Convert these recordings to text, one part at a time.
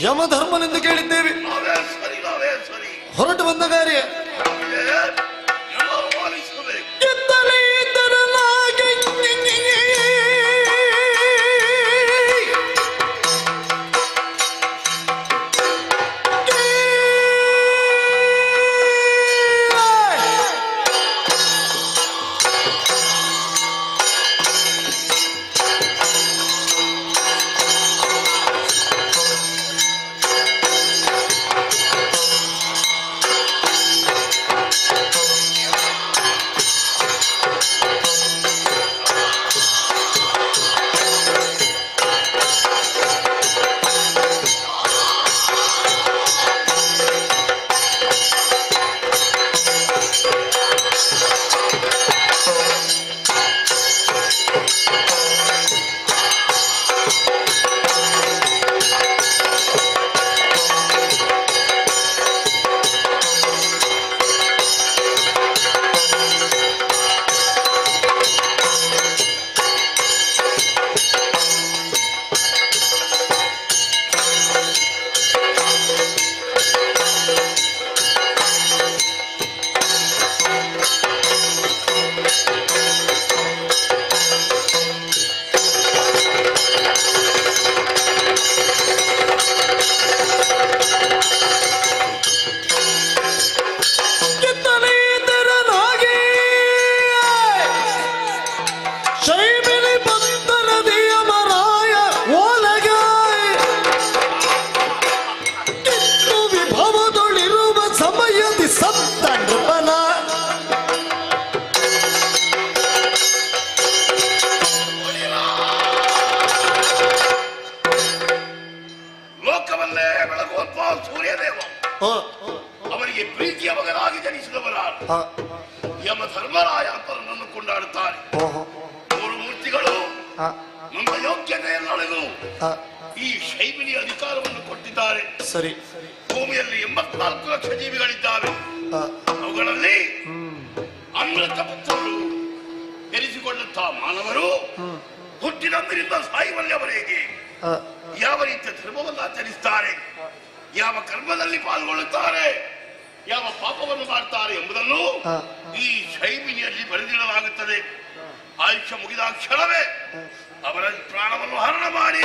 ಯಮಧರ್ಮನೆಂದು ಕೇಳಿದ್ದೇವೆ. ಹೊರಟು ಬಂದ ಕಾರ್ಯ ಅವರಿಗೆ ಪ್ರೀತಿಯ ಮಗನಾಗಿ ಜನಿಸಿದವರಾರು ಯಮಧರ್ಮರಾಯ ನನ್ನನ್ನು ಕೊಂಡಾಡುತ್ತಾರೆ. ಮೂರು ಮೂರ್ತಿಗಳು ನಮ್ಮ ಯೋಗ್ಯತೆಯನ್ನಳೆದು ಈ ಶೈಬಿನಿ ಅಧಿಕಾರವನ್ನು ಕೊಟ್ಟಿದ್ದಾರೆ. ಸರಿ, ಭೂಮಿಯಲ್ಲಿ 84 ಲಕ್ಷ ಜೀವಿಗಳಿದ್ದಾವೆ. ಅವುಗಳಲ್ಲಿ ಅಮೃತ ಪುತ್ರರು ಎನಿಸಿಕೊಂಡಂತಹ ಮಾನವರು ಹುಟ್ಟಿದಂದಿನಿಂದ ಸಾಯುವಲ್ಲಿಯವರೆಗೆ ಯಾವ ರೀತಿಯ ಧರ್ಮವನ್ನು ಆಚರಿಸುತ್ತಾರೆ, ಯಾವ ಕರ್ಮದಲ್ಲಿ ಪಾಲ್ಗೊಳ್ಳುತ್ತಾರೆ, ಯಾವ ಪಾಪವನ್ನು ಮಾಡ್ತಾರೆ ಎಂಬುದನ್ನು ಈ ಶೈಬಿನಿಯಲ್ಲಿ ಬರೆದಿಡಲಾಗುತ್ತದೆ. ಆಯುಷ್ಯ ಮುಗಿದ ಕ್ಷಣವೇ ಅವರ ಪ್ರಾಣವನ್ನು ಹರಣ ಮಾಡಿ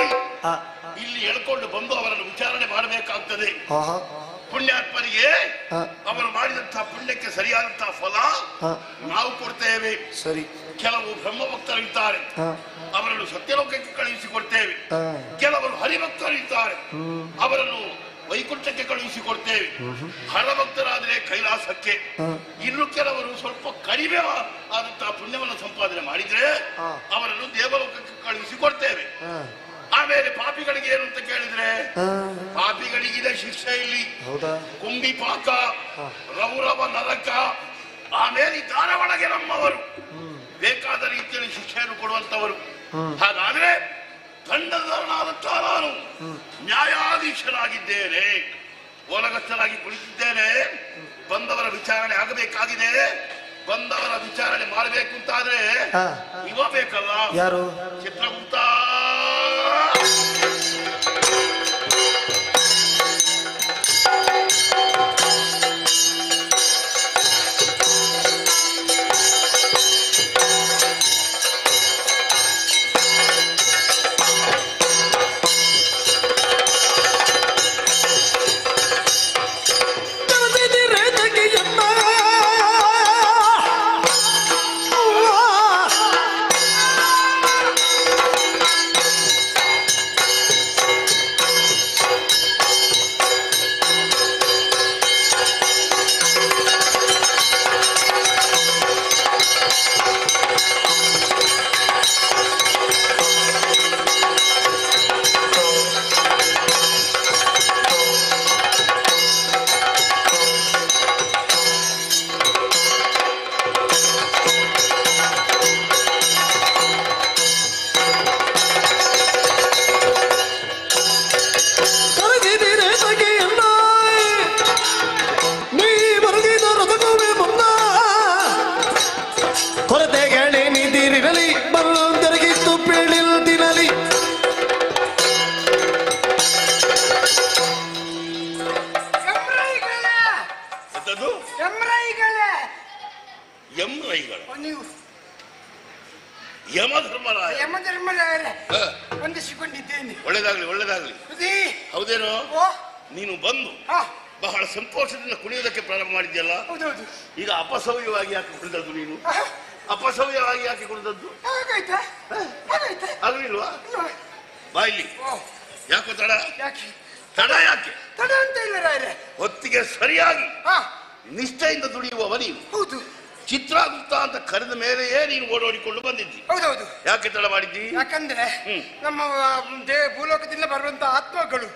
ಇಲ್ಲಿ ಎಳ್ಕೊಂಡು ಬಂದು ಅವರನ್ನು ವಿಚಾರಣೆ ಮಾಡಬೇಕಾಗ್ತದೆ. ಪುಣ್ಯಾತ್ಮರಿಗೆ ಅವರು ಮಾಡಿದಂತಹ ಪುಣ್ಯಕ್ಕೆ ಸರಿಯಾದಂತಹ ಫಲ ನಾವು ಕೊಡ್ತೇವೆ. ಸರಿ, ಕೆಲವು ಬ್ರಹ್ಮಭಕ್ತರಿದ್ದಾರೆ, ಅವರನ್ನು ಸತ್ಯಲೋಕಕ್ಕೆ ಕಳುಹಿಸಿಕೊಡ್ತೇವೆ. ಕೆಲವರು ಹರಿಭಕ್ತರಿದ್ದಾರೆ, ಅವರನ್ನು ವೈಕುಂಠಕ್ಕೆ ಕಳುಹಿಸಿಕೊಡ್ತೇವೆ. ಹರಭಕ್ತರಾದರೆ ಕೈಲಾಸಕ್ಕೆ. ಇನ್ನು ಕೆಲವರು ಸ್ವಲ್ಪ ಕಡಿಮೆ ಆದಂತಹ ಪುಣ್ಯವನ್ನು ಸಂಪಾದನೆ ಮಾಡಿದ್ರೆ ಅವರನ್ನು ದೇವಲೋಕಕ್ಕೆ ಕಳುಹಿಸಿಕೊಡ್ತೇವೆ. ಆಮೇಲೆ ಪಾಪಿಗಳಿಗೆ ಏನು ಅಂತ ಕೇಳಿದ್ರೆ, ಪಾಪಿಗಳಿಗಿದೆ ಶಿಕ್ಷೆ ಇಲ್ಲಿ ಕುಂಬಿ ಪಾಕ, ರೌರವ ನರಕ, ಆಮೇಲೆ ದಾರ ಒಳಗೆ ನಮ್ಮವರು ಬೇಕಾದ ರೀತಿಯಲ್ಲಿ ಶಿಕ್ಷೆಯನ್ನು ಕೊಡುವಂತವರು. ಹಾಗಾದ್ರೆ ದಂಡಧರನಾದಂತಹ ನಾನು ನ್ಯಾಯಾಧೀಶನಾಗಿದ್ದೇನೆ, ಓಲಗಸ್ತನಾಗಿ ಕುಳಿತಿದ್ದೇನೆ. ಬಂದವರ ವಿಚಾರಣೆ ಆಗಬೇಕಾಗಿದೆ. ಬಂದವರ ವಿಚಾರಣೆ ಮಾಡಬೇಕು ಅಂತಾದ್ರೆ ಇವ ಬೇಕಲ್ಲ, ಯಾರು? ಚಿತ್ರಗುಪ್ತ. ಯಮಧರ್ಮರಾಯ. ಯಮಧರ್ಮರಾಯರೇ ವಂದಿಸಿಕೊಂಡಿದ್ದೇನೆ. ಒಳ್ಳೇದಾಗ್ಲಿ ಒಳ್ಳೇದಾಗ್ಲಿ. ಹೌದೇನೋ ನೀನು ಬಂದು ಬಹಳ ಸಂತೋಷದಿಂದ ಕುಣಿಯುವುದಕ್ಕೆ ಪ್ರಾರಂಭ ಮಾಡಿದ್ಯಲ್ಲ. ಹೌದೌದು. ಈಗ ಅಪಸವ್ಯವಾಗಿ ಯಾಕೆ ಕುಣಿದದ್ದು ನೀನು? ಅಪಸವ್ಯವಾಗಿ ಯಾಕೆ ಕುಣಿದದ್ದು? ಆಗ್ಲಿಲ್ವಾ? ಬಾ ಇಲ್ಲಿ. ಯಾಕೋ ತಡ? ತಡ ಯಾಕೆ? ತಡ ಅಂತ ಇಲ್ಲ ರಾಯರೇ. ಹೊತ್ತಿಗೆ ಸರಿಯಾಗಿ ನಿಷ್ಠೆಯಿಂದ ದುಡಿಯುವವ ನೀನು. ಹೌದು. ಚಿತ್ರಗುಪ್ತ ಅಂತ ಕರೆದ ಮೇಲೆಯೇ ನೀನು ಓಡೋಡಿಕೊಂಡು ಬಂದಿದ್ದಿ. ಹೌದೌದು. ಯಾಕೆ ತಡ ಮಾಡಿದ್ದಿ? ಯಾಕಂದ್ರೆ ನಮ್ಮ ಭೂಲೋಕದಿಂದ ಬರುವಂತ ಆತ್ಮಗಳು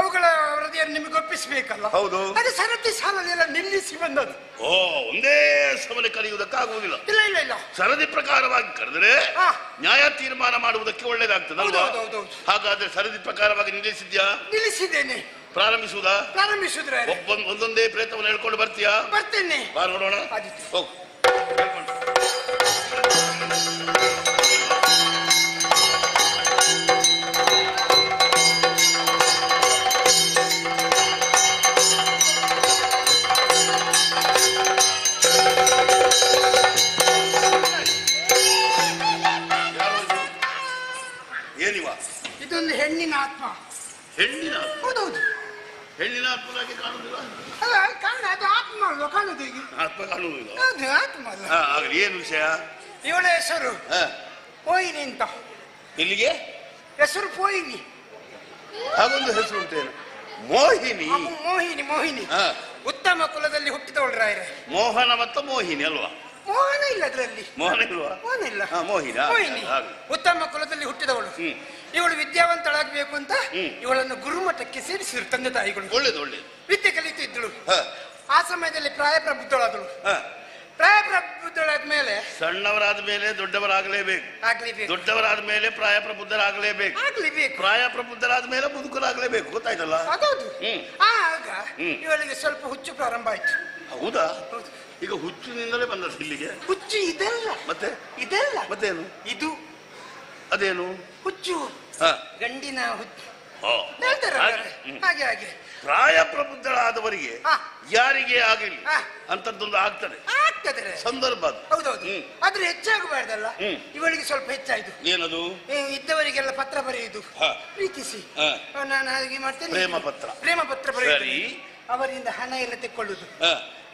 ಅವುಗಳ ವರದಿಯನ್ನು ನಿಮಗೆ ಒಪ್ಪಿಸಬೇಕಲ್ಲ. ಹೌದು. ಅದು ಸರತಿ ಸಾಲನೆಲ್ಲ ನಿಲ್ಲಿಸಿ ಬಂದದ್ದು. ಓ, ಒಂದೇ ಸಮನೆ ಕರೆಯುವುದಕ್ಕಾಗುವುದಿಲ್ಲ. ಇಲ್ಲ ಇಲ್ಲ ಇಲ್ಲ, ಸರದಿ ಪ್ರಕಾರವಾಗಿ ಕರೆದರೆ ನ್ಯಾಯ ತೀರ್ಮಾನ ಮಾಡುವುದಕ್ಕೆ ಒಳ್ಳೇದಾಗ್ತದಲ್ವಾ? ಹಾಗಾದ್ರೆ ಸರದಿ ಪ್ರಕಾರವಾಗಿ ನಿಲ್ಲಿಸಿದ್ಯಾ? ನಿಲ್ಲಿಸಿದ್ದೇನೆ. ಪ್ರಾರಂಭಿಸುವುದಾ? ಪ್ರಾರಂಭಿಸುದ್ರೆ ಒಂದೊಂದೇ ಪ್ರಯತ್ನವನ್ನು ಹೇಳ್ಕೊಂಡು ಬರ್ತೀಯಾ? ಬರ್ತೇನೆ. ಬಾ ನೋಡೋಣ. ಹೋಗು. ಏನಿವ? ಇದೊಂದು ಹೆಣ್ಣಿನ ಆತ್ಮ. ಹೆಣ್ಣಿನ ಆತ್ಮ? ಹೌದೌದು. ಹೆಣ್ಣಿನ ಆತ್ಮನಾಗಿ ಕಾಣುವುದಿಲ್ಲ? ಅಲ್ಲ, ಅದು ಆತ್ಮ ಅಲ್ವ ಕಾಣುದು? ಈಗ ಆತ್ಮ ಕಾಣುವುದಿಲ್ಲ. ಅದು ಆತ್ಮ ಅಲ್ಲ. ಆಗಲಿ. ಏನು ವಿಷಯ? ಇವಳ ಹೆಸರು ಪೋಯಿನಿ ಅಂತ. ಇಲ್ಲಿಗೆ ಹೆಸರು ಪೋಯಿನಿ. ಹಾಗೊಂದು ಹೆಸರು ಉಂಟೇನು? ಮೋಹಿನಿ. ಮೋಹಿನಿ. ಮೋಹಿನಿ ಉತ್ತಮ ಕುಲದಲ್ಲಿ ಹುಟ್ಟಿದವಳು ರಾಯರೇ. ಮೋಹನ ಮತ್ತು ಮೋಹಿನಿ ಅಲ್ವಾ? ಮೋಹನ ಇಲ್ಲ ಅದರಲ್ಲಿ. ಮೋಹನ ಇಲ್ವಾ? ಮೋಹನ ಇಲ್ಲ. ಮೋಹಿನಿ. ಮೋಹಿನಿ ಉತ್ತಮ ಕುಲದಲ್ಲಿ ಹುಟ್ಟಿದವಳು. ಇವಳು ವಿದ್ಯಾವಂತಳಾಗಬೇಕು ಅಂತ ಇವಳನ್ನು ಗುರುಮಠಕ್ಕೆ ಸೇರಿಸಿದ್ರು ತಂದೆ ತಾಯಿಗಳು. ಒಳ್ಳೇದು ಒಳ್ಳೇದು. ವಿದ್ಯೆ ಕಲಿತಿದ್ದಳು. ಆ ಸಮಯದಲ್ಲಿ ಪ್ರಾಯಪ್ರಬುದ್ಧಳಾದಳು. ಪ್ರಾಯಪ್ರಬುದ್ಧಳಾದ ಮೇಲೆ ಸಣ್ಣವರಾದ ಮೇಲೆ ದೊಡ್ಡವರಾಗಲೇಬೇಕು. ದೊಡ್ಡವರಾದ ಮೇಲೆ ಪ್ರಾಯಪ್ರಬುದ್ಧರಾಗಲೇಬೇಕು. ಪ್ರಾಯಪ್ರಬುದ್ಧರಾದ ಮೇಲೆ ಮುದುಕರಾಗಲೇಬೇಕು. ಗೊತ್ತಾಯ್ತಲ್ಲ? ಅದೌದು. ಆಗ ಇವಳಿಗೆ ಸ್ವಲ್ಪ ಹುಚ್ಚು ಪ್ರಾರಂಭ ಆಯ್ತು. ಹೌದಾ? ಈಗ ಹುಚ್ಚಿನಿಂದಲೇ ಬಂದದ್ದು ಇಲ್ಲಿಗೆ? ಹುಚ್ಚು ಇದೆಲ್ಲ ಮತ್ತೆ ಇದೆಲ್ಲ ಮತ್ತೇನು? ಇದು ಅದೇನು ಹುಚ್ಚು? ಗಂಡಿನ ಹುಚ್ಚು ಹೇಳ್ತಾರೆ ಹಾಗೆ. ಹಾಗೆ ಪ್ರಾಯಪ್ರಬುದ್ಧರಾದವರಿಗೆ ಯಾರಿಗೆ ಆಗಿಲ್ಲ ಅಂತದ್ದೊಂದು ಆಗ್ತದೆ ಸಂದರ್ಭ. ಹೌದೌದು. ಆದ್ರೆ ಹೆಚ್ಚಾಗಬಾರ್ದಲ್ಲ. ಇವಳಿಗೆ ಸ್ವಲ್ಪ ಹೆಚ್ಚಾಯ್ತು. ಏನದು? ಇದ್ದವರಿಗೆಲ್ಲ ಪತ್ರ ಬರೆಯುವುದು, ಪ್ರೀತಿಸಿ ನಾನು ಹಾಗೆ ಮಾಡ್ತೇನೆ. ಪ್ರೇಮ ಪತ್ರ ಬರೆಯುವುದು, ಅವರಿಂದ ಹಣ ಎಲ್ಲ ತೆಕ್ಕೊಳ್ಳುದು,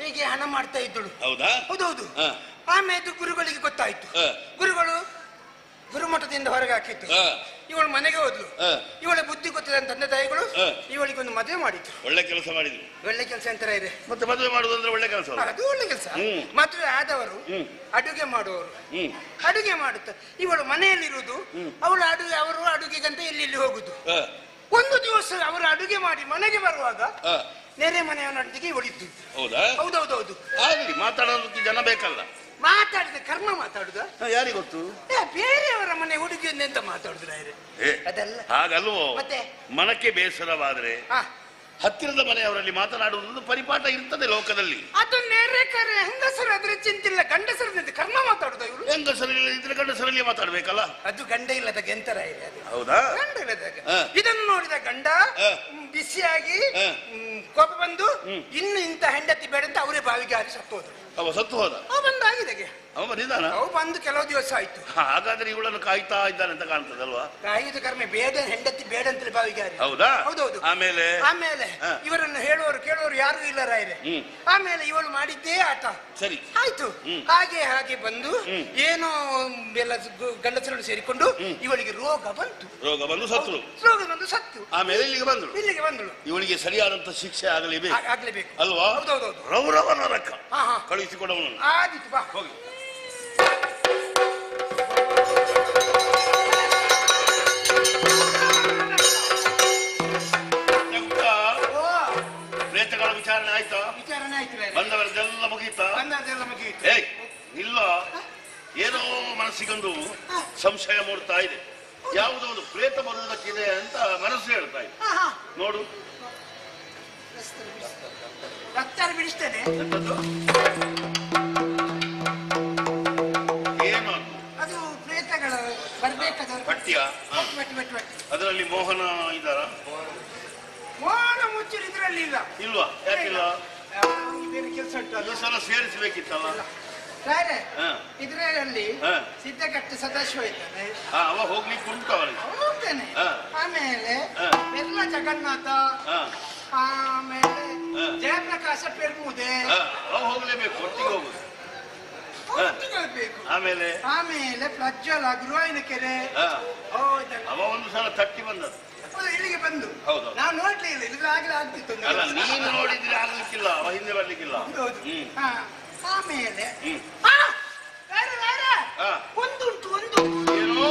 ಹೀಗೆ ಹಣ ಮಾಡ್ತಾ ಇದ್ದಳು. ಹೌದೌದು. ಆಮೇಲೆ ಗುರುಗಳಿಗೆ ಗೊತ್ತಾಯ್ತು. ಗುರುಗಳು ಗುರುಮಠದಿಂದ ಹೊರಗೆ ಹಾಕಿತ್ತು. ಇವಳು ಮನೆಗೆ ಹೋದ್ಲು. ಇವಳ ಬುದ್ಧಿ ಗೊತ್ತಿದೆ ತಂದೆ ತಾಯಿಗಳು ಇವಳಿಗೊಂದು ಮದುವೆ ಮಾಡಿದ್ರು. ಒಳ್ಳೆ ಕೆಲಸ ಮಾಡಿದ್ರು. ಒಳ್ಳೆ ಕೆಲಸ ಅಂತಾರೆ ಇದೆ. ಮತ್ತೆ ಮದುವೆ ಮಾಡುವುದಂದ್ರೆ ಒಳ್ಳೆ ಕೆಲಸ. ಅದು ಒಳ್ಳೆ ಕೆಲಸ. ಮದುವೆ ಆದವರು ಅಡುಗೆ ಮಾಡುವವರು ಅಡುಗೆ ಮಾಡುತ್ತ ಇವಳು ಮನೆಯಲ್ಲಿರುವುದು. ಅವರು ಅಡುಗೆಗಂತ ಎಲ್ಲಿ ಹೋಗುದು. ಒಂದು ದಿವಸ ಅವರು ಅಡುಗೆ ಮಾಡಿ ಮನೆಗೆ ಬರುವಾಗ ನೆರೆ ಮನೆಯವನೊಟ್ಟಿಗೆ ಇವಳಿದ್ದು. ಹೌದೌದೌದು. ಆಗಲಿ, ಮಾತಾಡೋದಕ್ಕೆ ಜನ ಬೇಕಲ್ಲ. ಮಾತಾಡಿದ ಕರ್ಮ ಮಾತಾಡುದ ಯಾರಿಗೆ ಗೊತ್ತು? ಬೇರೆಯವರ ಮನೆ ಹುಡುಗಿಯಿಂದ ಎಂತ ಮಾತಾಡುದ್ರ ಅದೆಲ್ಲ ಹಾಗಲ್ವೋ? ಮತ್ತೆ ಮನಕ್ಕೆ ಬೇಸರವಾದ್ರೆ ಹತ್ತಿರದ ಮನೆಯವರಲ್ಲಿ ಮಾತನಾಡುವುದು ಪರಿಪಾಠ ಇರ್ತದೆ ಲೋಕದಲ್ಲಿ. ಅದು ನೆರೆ ಕರೆ ಹೆಂಗಸರು ಅದ್ರ ಚಿಂತಿಲ್ಲ. ಗಂಡಸರ ಕರ್ಮ ಮಾತಾಡುದ ಇವರು. ಹೆಂಗಸರಲ್ಲಿ ಇದ್ರೆ ಗಂಡಸರಲ್ಲಿ ಮಾತಾಡ್ಬೇಕಲ್ಲ. ಅದು ಗಂಡ ಇಲ್ಲದ ಗೆಂತರ ಇದೆ. ಹೌದಾ? ಗಂಡ ಇಲ್ಲದಾಗ ಇದನ್ನು ನೋಡಿದ ಗಂಡ ಬಿಸಿಯಾಗಿ ಕೋಪ ಬಂದು ಇನ್ನು ಇಂತ ಹೆಂಡತಿ ಬೇಡ ಅಂತ ಅವರೇ ಬಾವಿಗೆ ಹಾರಿ ಸತ್ತು ಹೋದ್ರು. ಸತ್ತು ಹೋದ? ಬಂದಾಗಿದೆ. ಅವ ಬಂದಿದ್ದಾನ? ಅವು ಬಂದು ಕೆಲವು ದಿವಸ ಆಯ್ತು. ಹಾಗಾದ್ರೆ ಇವಳನ್ನು ಕಾಯ್ತಾ ಇದ್ದಾನೆ ಅಂತ ಕಾಣ್ತದಲ್ವಾ? ಕಾಯುದ ಕರ್ಮೆ ಬೇಡ, ಹೆಂಡತಿ ಬೇಡ ಅಂತಲೇ ಬಾವಿಗೆ ಹಾರಿ. ಹೌದಾ? ಹೌದೌದು. ಆಮೇಲೆ ಇವರನ್ನು ಹೇಳುವವರು ಕೇಳುವವರು ಯಾರು ಇಲ್ಲ ರಾಯರೇ. ಆಮೇಲೆ ಇವಳು ಮಾಡಿದ್ದೇ ಆಟ. ಸರಿ ಆಯ್ತು. ಹಾಗೆ ಬಂದು ಏನೋ ಎಲ್ಲ ಗಂಡಸರನ್ನು ಸೇರಿಕೊಂಡು ಇವಳಿಗೆ ರೋಗ ಬಂತು. ರೋಗ ಬಂದು ಸತ್ತು. ಆಮೇಲೆ ಇಲ್ಲಿಗೆ ಬಂದಳು. ಇವಳಿಗೆ ಸರಿಯಾದಂತ ಶಿಕ್ಷೆ ಆಗಲೇಬೇಕು ಅಲ್ವಾ? ಹೌದೌದು. ರೌರವ ನರಕ ಕಳುಹಿಸಿಕೊಡವನು. ಆದಿತ್ತು, ಬಾ ಹೋಗಿ. ಪ್ರೇತಗಳ ವಿಚಾರಣೆ ಆಯ್ತಾ? ಬಂದವರದೆಲ್ಲ ಮುಗೀತಾ? ಏಯ್ ಇಲ್ಲ, ಏನೋ ಮನಸ್ಸಿಗೊಂದು ಸಂಶಯ ಮೂಡ್ತಾ ಇದೆ. ಯಾವುದೋ ಒಂದು ಪ್ರೇತ ಬರುವುದಕ್ಕಿದೆ ಅಂತ ಮನಸ್ಸು ಹೇಳ್ತಾ ಇದೆ. ನೋಡು, ಬಿಡಿಸ್ತೇನೆ. ಏನು ಅದು ಪ್ರೇತಗಳ ಬರ್ಬೇಕಾದ ಪಟ್ಟಿಯ ಅದರಲ್ಲಿ ಮೋಹನ ಇದ್ದಾರ? ಮೋಹನ ಮುಚ್ಚಲು ಇದರಲ್ಲಿ ಇಲ್ಲ. ಇಲ್ವಾ? ಯಾಕಿಲ್ಲ? ಬೇರೆ ಕೆಲಸ ಉಂಟು. ಅದು ಸಲ ಸೇರಿಸಬೇಕಿತ್ತಲ್ಲ. ಇದರಲ್ಲಿ ಸಿದ್ದಗಟ್ಟ ಸದಾಶಿವ ಇದ್ದಾನೆ, ಅವ ಹೋಗ್ಲಿಕ್ಕೆ ಉಂಟು ಅವರಿಗೆ. ಹೋಗ್ತೇನೆ. ಆಮೇಲೆ ಎಲ್ಲ ಜಗನ್ನಾಥ, ಆಮೇಲೆ ಜಯಪ್ರಕಾಶ ಪೆರ್ಮುದೆ ಹೋಗ್ಲೇಬೇಕು, ಒಟ್ಟಿಗೆ ಹೋಗುದು. ಆಮೇಲೆ ಆಮೇಲೆ ಪ್ರಜ್ವಲ ಗುರುವಾಯಿನ ಕೆರೆ ಅವ ಒಂದು ಸಲ ತಟ್ಟಿ ಬಂದದ್ದು ಇಲ್ಲಿಗೆ ಬಂದು. ಹೌದು, ನಾವು ನೋಡ್ಲಿಲ್ಲ, ಇಲ್ಲಿಗೆ ಆಗ್ಲೇ ಆಗ್ತಿತ್ತು. ಅಲ್ಲ, ನೀನು ನೋಡಿದ್ರೆ ಆಗ್ಲಿಕ್ಕಿಲ್ಲ, ಅವ ಹಿಂದೆ ಬರ್ಲಿಕ್ಕಿಲ್ಲ. ಆಮೇಲೆ ಒಂದುಂಟು, ಏನು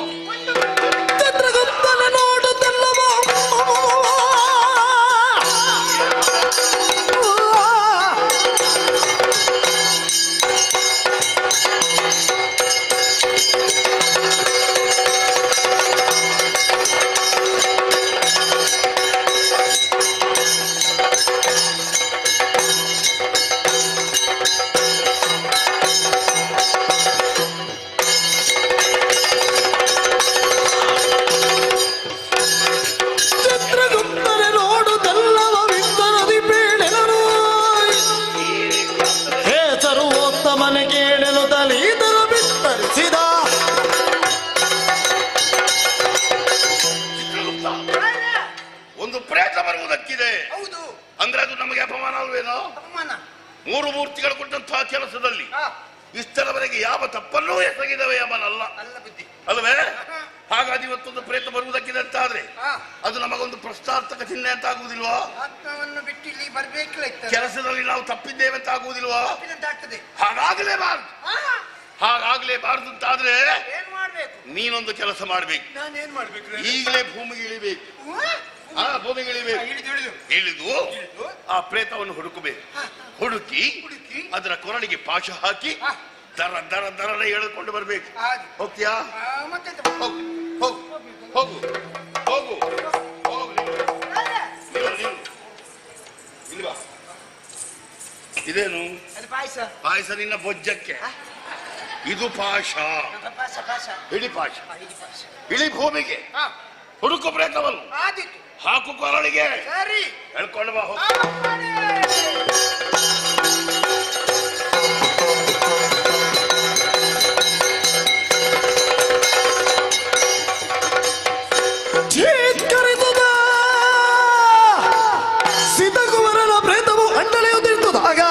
ಅಂದ್ರೆ ಅದು ನಮಗೆ ಅಪಮಾನ ಅಲ್ವೇನೋ? ಮೂರು ಮೂರ್ತಿಗಳು ಕೊಟ್ಟಂತಹ ಕೆಲಸದಲ್ಲಿ ಇಷ್ಟರವರೆಗೆ ಯಾವ ತಪ್ಪನ್ನೂ ಎಸಗಿದವೆ ಅವನಲ್ಲ ಅಲ್ವೇ? ಹಾಗಾಗಿ ಇವತ್ತೊಂದು ಪ್ರೇತ ಬರುವುದಕ್ಕಿದೆ ಅಂತಾದ್ರೆ ಅದು ನಮಗೊಂದು ಪ್ರಶ್ನಾರ್ಥಕ ಚಿಹ್ನೆ ಅಂತ ಆಗುವುದಿಲ್ವಾ? ಕೆಲಸದಲ್ಲಿ ನಾವು ತಪ್ಪಿದ್ದೇವೆ ಅಂತ ಆಗುವುದಿಲ್ವಾ? ಹಾಗಾಗ್ಲೇಬಾರ್ದು ಅಂತಾದ್ರೆ ನೀನೊಂದು ಕೆಲಸ ಮಾಡ್ಬೇಕು. ಈಗಲೇ ಭೂಮಿಗೆ ಇಳಿಬೇಕು. ಭೂಮಿಗೆ ಇಳಿದು ಆ ಪ್ರೇತವನ್ನು ಹುಡುಕಬೇಕು. ಹುಡುಕಿ ಅದರ ಕೊರಳಿಗೆ ಪಾಶ ಹಾಕಿ ದರ ಎಳೆದುಕೊಂಡು ಬರ್ಬೇಕು. ಹೋಗ್ತೀಯಾ? ಹೋಗು ಹೋಗು ಹೋಗು ಹೋಗು. ಇಲ್ವಾ? ಇದೇನು ಪಾಯಸ? ನಿನ್ನ ಬೊಜ್ಜಕ್ಕೆ ಇದು ಪಾಶ. ಇಳಿ ಪಾಶ. ಇಳಿ ಭೂಮಿಗೆ, ಹುಡುಕು ಪ್ರೇತವನ್ನು, ಹಾಕು ಕೊರಳಿಗೆ, ಹೇಳ್ಕೊಂಡು ಬಾ. ಸಿದ್ಧಕುಮಾರನ ಪ್ರೇತವು ಅಂಡಳೆಯುತ್ತಿರುತ್ತದಾಗ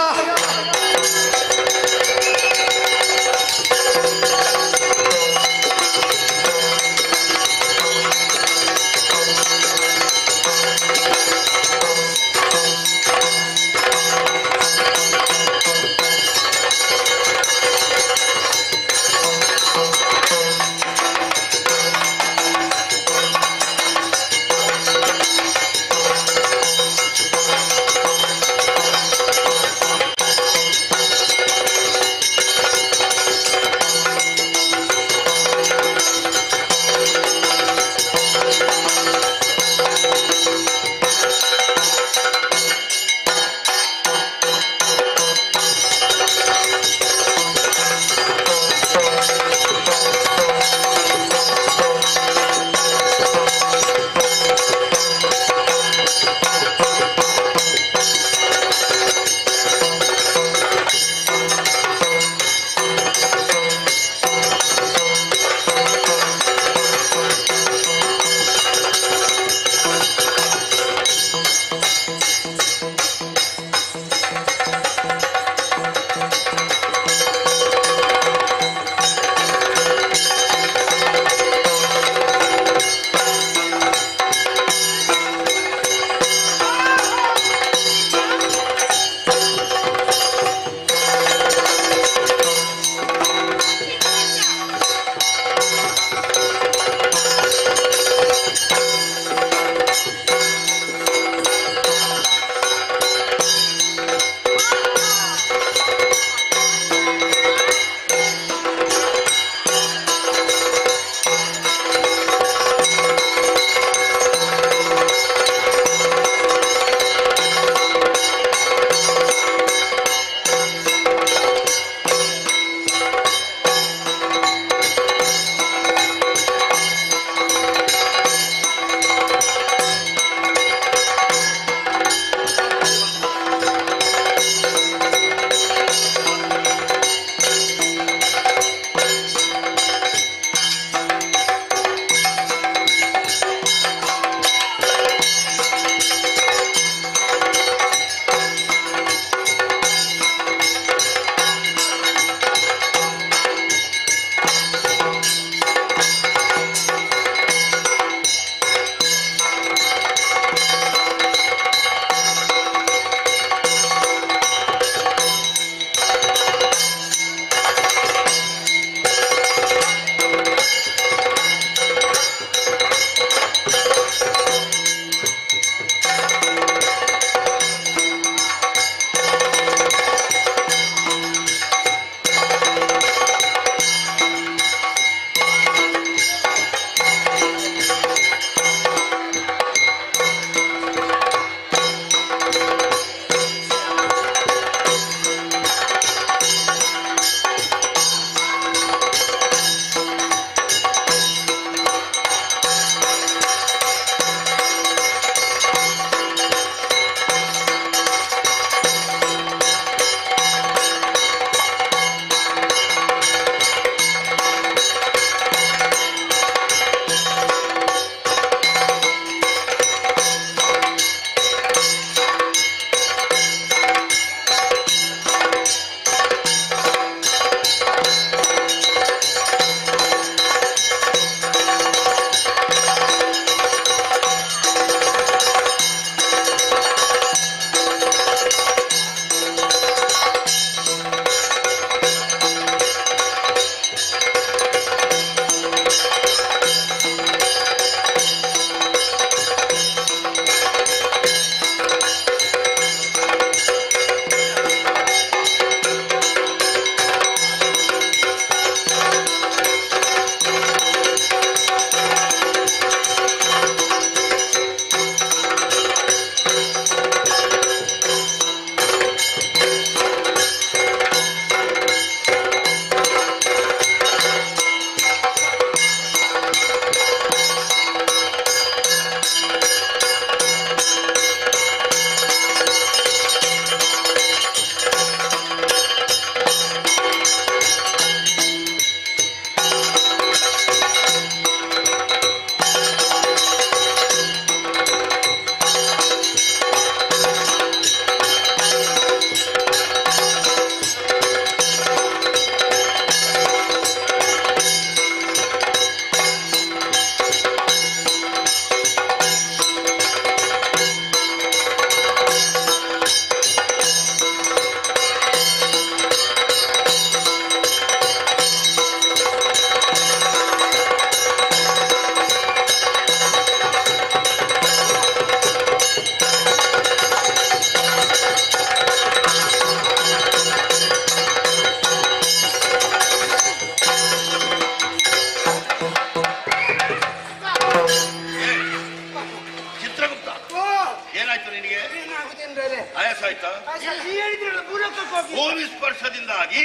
ಭೂಮಿ ಸ್ಪರ್ಶದಿಂದಾಗಿ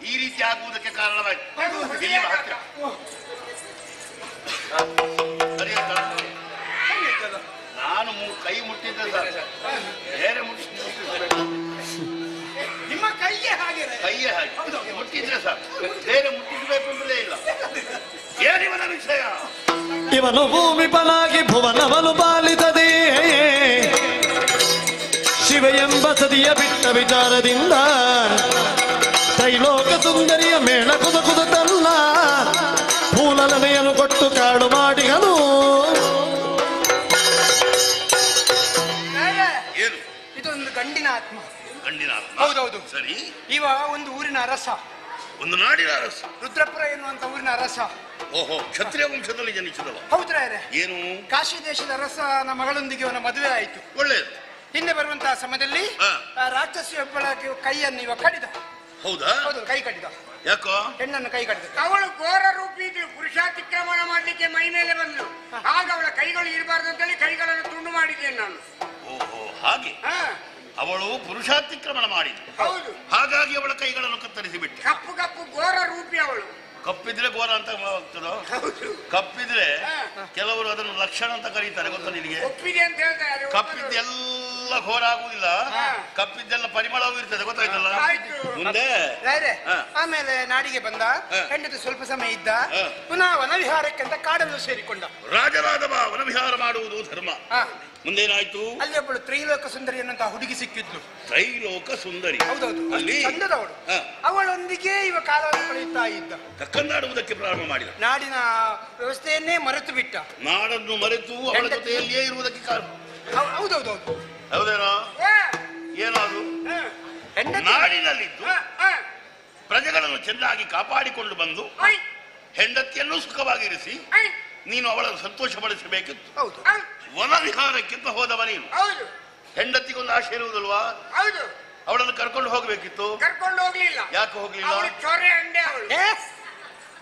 ಈ ರೀತಿ ಆಗುವುದಕ್ಕೆ ಕಾರಣವಾಯಿತು. ನಾನು ಕೈ ಮುಟ್ಟಿದ್ದೆ ಸರ್, ಬೇರೆ ನಿಮ್ಮ ಕೈಯೇ ಹಾಗೆ ಮುಟ್ಟಿದ್ರೆ ಸರ್, ಬೇರೆ ಮುಟ್ಟಿಸಬೇಕು ಅಂತಲೇ ಇಲ್ಲ. ಏನಿವನ ವಿಷಯ? ಇವನು ಭೂಮಿಪನಾಗಿ ಭುವನವನು ಪಾಲಿತದೆ. ಶಿವ ಎಂಬ ಸದಿಯ ಬಿಟ್ಟ ವಿಚಾರದಿಂದ ತ್ರೈಲೋಕ ಸುಂದರಿಯ ಮೇಳ ಕುದ ತನ್ನ ಫೂಲನೆಯನ್ನು ಕೊಟ್ಟು ಕಾಡು ಮಾಡಿಗನು. ಇದೊಂದು ಗಂಡಿನ ಆತ್ಮ. ಗಂಡಿನ ಆತ್ಮ? ಹೌದೌದು. ಸರಿ. ಇವ ಒಂದು ಊರಿನ ಅರಸ, ಒಂದು ನಾಡಿನ ಅರಸ, ರುದ್ರಪುರ ಎನ್ನುವಂತ ಊರಿನ ಅರಸ. ಓಹೋ, ಕ್ಷತ್ರಿಯ ವಂಶದಲ್ಲಿ ಜನಿಸಿದವ. ಹೌದ್ರಾರೆ. ಏನು? ಕಾಶಿ ದೇಶದ ಅರಸನ ಮಗಳೊಂದಿಗೆ ಅವನ ಮದುವೆ ಆಯಿತು. ಒಳ್ಳೆಯದು. ಹಿಂದೆ ಬರುವಂತಹ ಸಮಯದಲ್ಲಿ ರಾಕ್ಷಸಿಯೊಬ್ಬಳ ಕೈಯನ್ನು ಇವ ಕಡಿದ. ಹೌದಾ? ಹೌದು, ಕೈ ಕಡಿದ. ಯಾಕೋ? ಹೆಣ್ಣನ್ನು ಕೈ ಕಡಿದ. ಅವಳು ಘೋರ ರೂಪಿ ಇದ್ಲು, ಪುರುಷಾತಿಕ್ರಮಣ ಮಾಡ್ಲಿಕ್ಕೆ ಮೈ ಮೇಲೆ ಬಂದ್ಲು. ಆಗ ಅವಳ ಕೈಗಳು ಇರಬಾರ್ದು ಅಂತೇಳಿ ಕೈಗಳನ್ನು ತುಂಡು ಮಾಡಿದ್ದೇನೆ ನಾನು. ಓಹೋ, ಹಾಗೆ. ಅವಳು ಪುರುಷಾತಿಕ್ರಮಣ ಮಾಡಿದ್ಲು. ಹೌದು. ಹಾಗಾಗಿ ಅವಳ ಕೈಗಳನ್ನು ಕತ್ತರಿಸಿ ಬಿಟ್ಟು. ಕಪ್ಪು ಕಪ್ಪು ಘೋರ ರೂಪಿ ಅವಳು. ಕಪ್ಪಿದ್ರೆ ಘೋರ ಅಂತ ಆಗ್ತದೋ? ಕಪ್ಪಿದ್ರೆ ಕೆಲವರು ಅದನ್ನು ಲಕ್ಷಣ ಅಂತ ಕರೀತಾರೆ, ಗೊತ್ತಾ ನಿನಗೆ? ಒಪ್ಪಿದೆ ಅಂತ ಹೇಳ್ತಾರೆ. ಕಪ್ಪಿದ್ದೆಲ್ಲ ಘೋರ ಆಗುವುದಿಲ್ಲ, ಕಪ್ಪಿದ್ದೆಲ್ಲ ಪರಿಮಳವೂ ಇರ್ತದೆ, ಗೊತ್ತಾಯ್ತಲ್ಲ? ಮುಂದೆ ಆಮೇಲೆ ನಾಡಿಗೆ ಬಂದ. ಹೆಂಡತಿ ಸ್ವಲ್ಪ ಸಮಯ ಇದ್ದ, ಪುನಃ ವನವಿಹಾರಕ್ಕೆ ಅಂತ ಕಾಡನ್ನು ಸೇರಿಕೊಂಡ. ರಾಜರಾದವ ವನವಿಹಾರ ಮಾಡುವುದು ಧರ್ಮ. ಮುಂದೇನಾಯ್ತು? ಅಲ್ಲಿ ಒಬ್ಬಳು ತ್ರೈಲೋಕ ಸುಂದರಿ ಅನ್ನಂತ ಹುಡುಗಿ ಸಿಕ್ಕಿದ್ಲು. ತ್ರೈಲೋಕ ಸುಂದರಿ? ಹೌದೌದು. ಅಲ್ಲಿ ಚಂದದವಳು. ಅವಳೊಂದಿಗೆ ಇವ ಕಾಲವನ್ನು ಕಳೆಯುತ್ತಾ ಇದ್ದ. ಕಕ್ಕಂದಾಡುವುದಕ್ಕೆ ಪ್ರಾರಂಭ ಮಾಡಿದ. ನಾಡಿನ ವ್ಯವಸ್ಥೆಯನ್ನೇ ಮರೆತು ಬಿಟ್ಟ. ನಾಡನ್ನು ಮರೆತು ಅವಳ ಜೊತೆಯಲ್ಲಿಯೇ ಇರುವುದಕ್ಕೆ ಕಾರಣ. ಹೌದೌದೌದು. ಹೌದೇನೋ? ಏನೋ ಅದು? ನಾಡಿನಲ್ಲಿದ್ದು ಪ್ರಜೆಗಳನ್ನು ಚೆನ್ನಾಗಿ ಕಾಪಾಡಿಕೊಂಡು ಬಂದು ಹೆಂಡತಿಯನ್ನು ಸುಖವಾಗಿರಿಸಿ ನೀನು ಅವಳನ್ನು ಸಂತೋಷಪಡಿಸಬೇಕಿತ್ತು. ಹೌದು. ವನವಿಹಾರಕ್ಕಿಂತ ಹೋದವ ನೀನು. ಹೆಂಡತಿಗೊಂದು ಆಶೆ ಇರುವುದಲ್ವಾ? ಹೌದು. ಅವಳನ್ನು ಕರ್ಕೊಂಡು ಹೋಗ್ಬೇಕಿತ್ತು. ಕರ್ಕೊಂಡು ಹೋಗ್ಲಿಲ್ಲ. ಯಾಕೆ ಹೋಗ್ಲಿಲ್ಲ? ಚೊರೆ ಅಂಡೆ ಅವಳು.